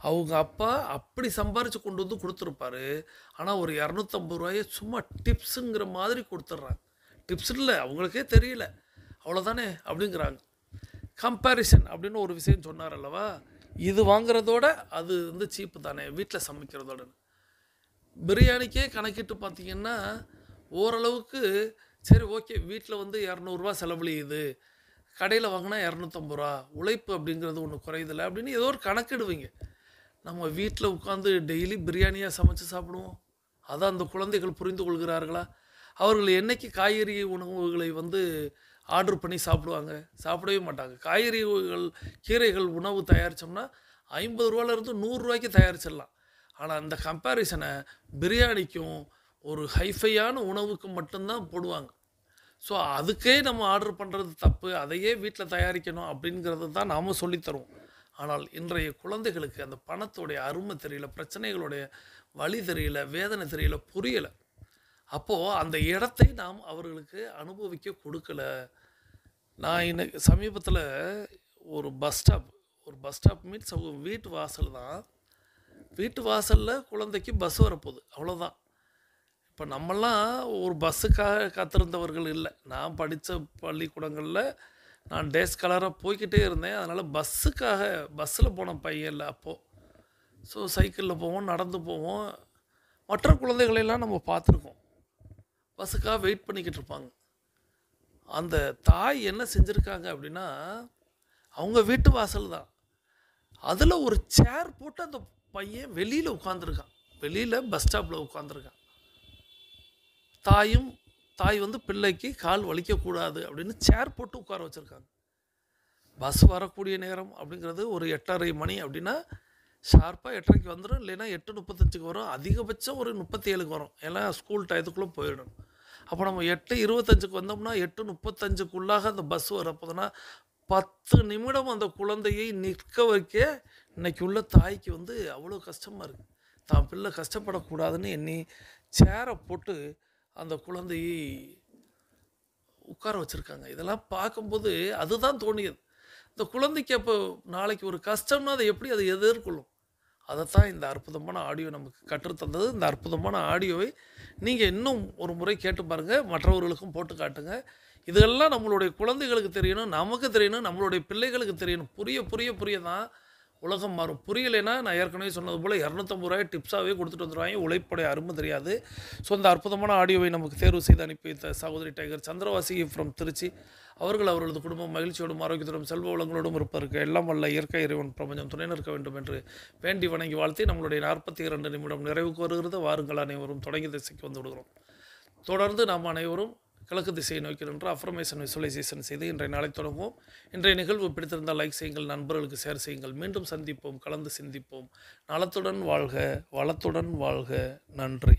அவங்க அப்பா அப்படி சம்பாரித்து கொண்டு வந்து கொடுத்துருப்பாரு. ஆனால் ஒரு 250 ரூபாயை சும்மா டிப்ஸுங்கிற மாதிரி கொடுத்துட்றாங்க. டிப்ஸ் இல்லை, அவங்களுக்கே தெரியல, அவ்வளோதானே அப்படிங்கிறாங்க. கம்பேரிசன் அப்படின்னு ஒரு விஷயம் சொன்னார் அல்லவா, இது வாங்குறதோட அது வந்து சீப்பு தானே வீட்டில் சமைக்கிறதோட. பிரியாணிக்கே கணக்கிட்டு பார்த்திங்கன்னா ஓரளவுக்கு சரி ஓகே, வீட்டில் வந்து 200 ரூபா செலவழியுது, கடையில் வாங்கினா 250 ரூபா, உழைப்பு அப்படிங்கிறது ஒன்று குறையுதில்லை அப்படின்னு ஏதோ ஒரு கணக்கிடுவீங்க. நம்ம வீட்டில் உட்காந்து டெய்லி பிரியாணியாக சமைச்சு சாப்பிடுவோம். அதான் அந்த குழந்தைகள் புரிந்து கொள்கிறார்களா? அவர்கள் என்னைக்கு காய்கறி உணவுகளை வந்து ஆர்டர் பண்ணி சாப்பிடுவாங்க? சாப்பிடவே மாட்டாங்க. காய்கறிகள் கீரைகள் உணவு தயாரித்தோம்னா 50 ரூபாலேருந்து 100 ரூபாய்க்கு தயாரிச்சிடலாம். ஆனால் அந்த கம்பேரிசனை பிரியாணிக்கும் ஒரு ஹைஃபையான உணவுக்கு மட்டும்தான் போடுவாங்க. ஸோ அதுக்கே நம்ம ஆர்டர் பண்ணுறது தப்பு, அதையே வீட்டில் தயாரிக்கணும் அப்படிங்கிறது தான் நாம் சொல்லித்தருவோம். ஆனால் இன்றைய குழந்தைகளுக்கு அந்த பணத்தோடைய அருமை தெரியல, பிரச்சனைகளுடைய வழி தெரியல, வேதனை தெரியல, புரியலை. அப்போது அந்த இடத்தை நாம் அவர்களுக்கு அனுபவிக்க கொடுக்கல. நான் இன்னைக்கு சமீபத்தில் ஒரு பஸ் ஸ்டாப் மீன்ஸ் வீட்டு வாசல் தான், வீட்டு வாசலில் குழந்தைக்கு பஸ் வரப்போகுது, அவ்வளோதான். இப்போ நம்மெல்லாம் ஒரு பஸ்ஸுக்காக காத்திருந்தவர்கள் இல்லை. நான் படித்த பள்ளிக்கூடங்களில் நான் டேஸ் கலராக போய்கிட்டே இருந்தேன். அதனால் பஸ்ஸில் போன பையன் இல்லை அப்போது. ஸோ சைக்கிளில் போவோம், நடந்து போவோம். மற்ற குழந்தைகளெல்லாம் நம்ம பார்த்துருக்கோம், பஸ்ஸுக்காக வெயிட் பண்ணிக்கிட்டு இருப்பாங்க. அந்த தாய் என்ன செஞ்சுருக்காங்க அப்படின்னா, அவங்க வீட்டு வாசல் தான், அதில் ஒரு சேர் போட்டு அந்த பையன் வெளியில் உட்காந்துருக்கான், வெளியில் பஸ் ஸ்டாப்பில் உட்காந்துருக்கான். தாய் வந்து பிள்ளைக்கு கால் வலிக்கக்கூடாது அப்படின்னு சேர் போட்டு உட்கார வச்சுருக்காங்க. பஸ் வரக்கூடிய நேரம் அப்படிங்கிறது ஒரு 8:30 மணி அப்படின்னா ஷார்ப்பாக 8:30க்கு வந்துடும், இல்லைன்னா 8:35க்கு வரும், அதிகபட்சம் ஒரு 37க்கு வரும், எல்லாம் ஸ்கூல் டயத்துக்குள்ளே போயிடணும். அப்போ நம்ம 8:25க்கு வந்தோம்னா 8:35க்குள்ளாக அந்த பஸ் வரப்போதுன்னா 10 நிமிடம் அந்த குழந்தையை நிற்க வைக்க இன்னைக்கு உள்ள தாய்க்கு வந்து அவ்வளோ கஷ்டமாக இருக்குது. தான் பிள்ளை கஷ்டப்படக்கூடாதுன்னு எண்ணி சேரை போட்டு அந்த குழந்தையை உட்கார வச்சுருக்காங்க. இதெல்லாம் பார்க்கும்போது அதுதான் தோணியது. இந்த குழந்தைக்கு அப்போ நாளைக்கு ஒரு கஷ்டம்னா அதை எப்படி அதை எதிர்கொள்ளும்? அதைத்தான் இந்த அற்புதமான ஆடியோ நமக்கு கற்றுத்தந்தது. இந்த அற்புதமான ஆடியோவை நீங்கள் இன்னும் ஒரு முறை கேட்டு பாருங்கள், மற்றவர்களுக்கும் போட்டு காட்டுங்க. இதெல்லாம் நம்மளுடைய குழந்தைகளுக்கு தெரியணும், நமக்கு தெரியணும், நம்மளுடைய பிள்ளைகளுக்கு தெரியணும். புரிய புரிய புரிய தான் உலகம் மாறும். புரியலைன்னா நான் ஏற்கனவே சொன்னது போல் 250 ரூபாய் டிப்ஸாகவே கொடுத்துட்டு வந்துடுவாங்க. உழைப்புடைய அருமை தெரியாது. ஸோ இந்த அற்புதமான ஆடியோவை நமக்கு தேர்வு செய்து அனுப்பி வைத்த சகோதரி டைகர் சந்திரவாசி ஃப்ரம் திருச்சி அவர்கள் அவர்களது குடும்பம் மகிழ்ச்சியோடும் ஆரோக்கியத்தோடும் செல்வ வளங்களோடும் இருப்பதற்கு எல்லாம் வல்ல இயற்கை இறைவன் பிரபஞ்சம் துணை நிற்க வேண்டும் என்று வேண்டி வணங்கி வாழ்த்தி நம்மளுடைய 42 நிமிடம் நிறைவுக்கு வருகிறது. வாருங்கள் அனைவரும் தொடங்கி திசைக்கு வந்து விடுகிறோம். தொடர்ந்து நாம் அனைவரும் கிழக்கு திசையை நோக்கி நின்று அஃபர்மேஷன் விசுவலைசேஷன் செய்து இன்றைய நாளை தொடங்குவோம். இன்றைய நிகழ்வு பிடித்திருந்தால் லைக் செய்யுங்கள், நண்பர்களுக்கு ஷேர் செய்யுங்கள். மீண்டும் சந்திப்போம், கலந்து சிந்திப்போம். நலத்துடன் வாழ்க, வளத்துடன் வாழ்க. நன்றி.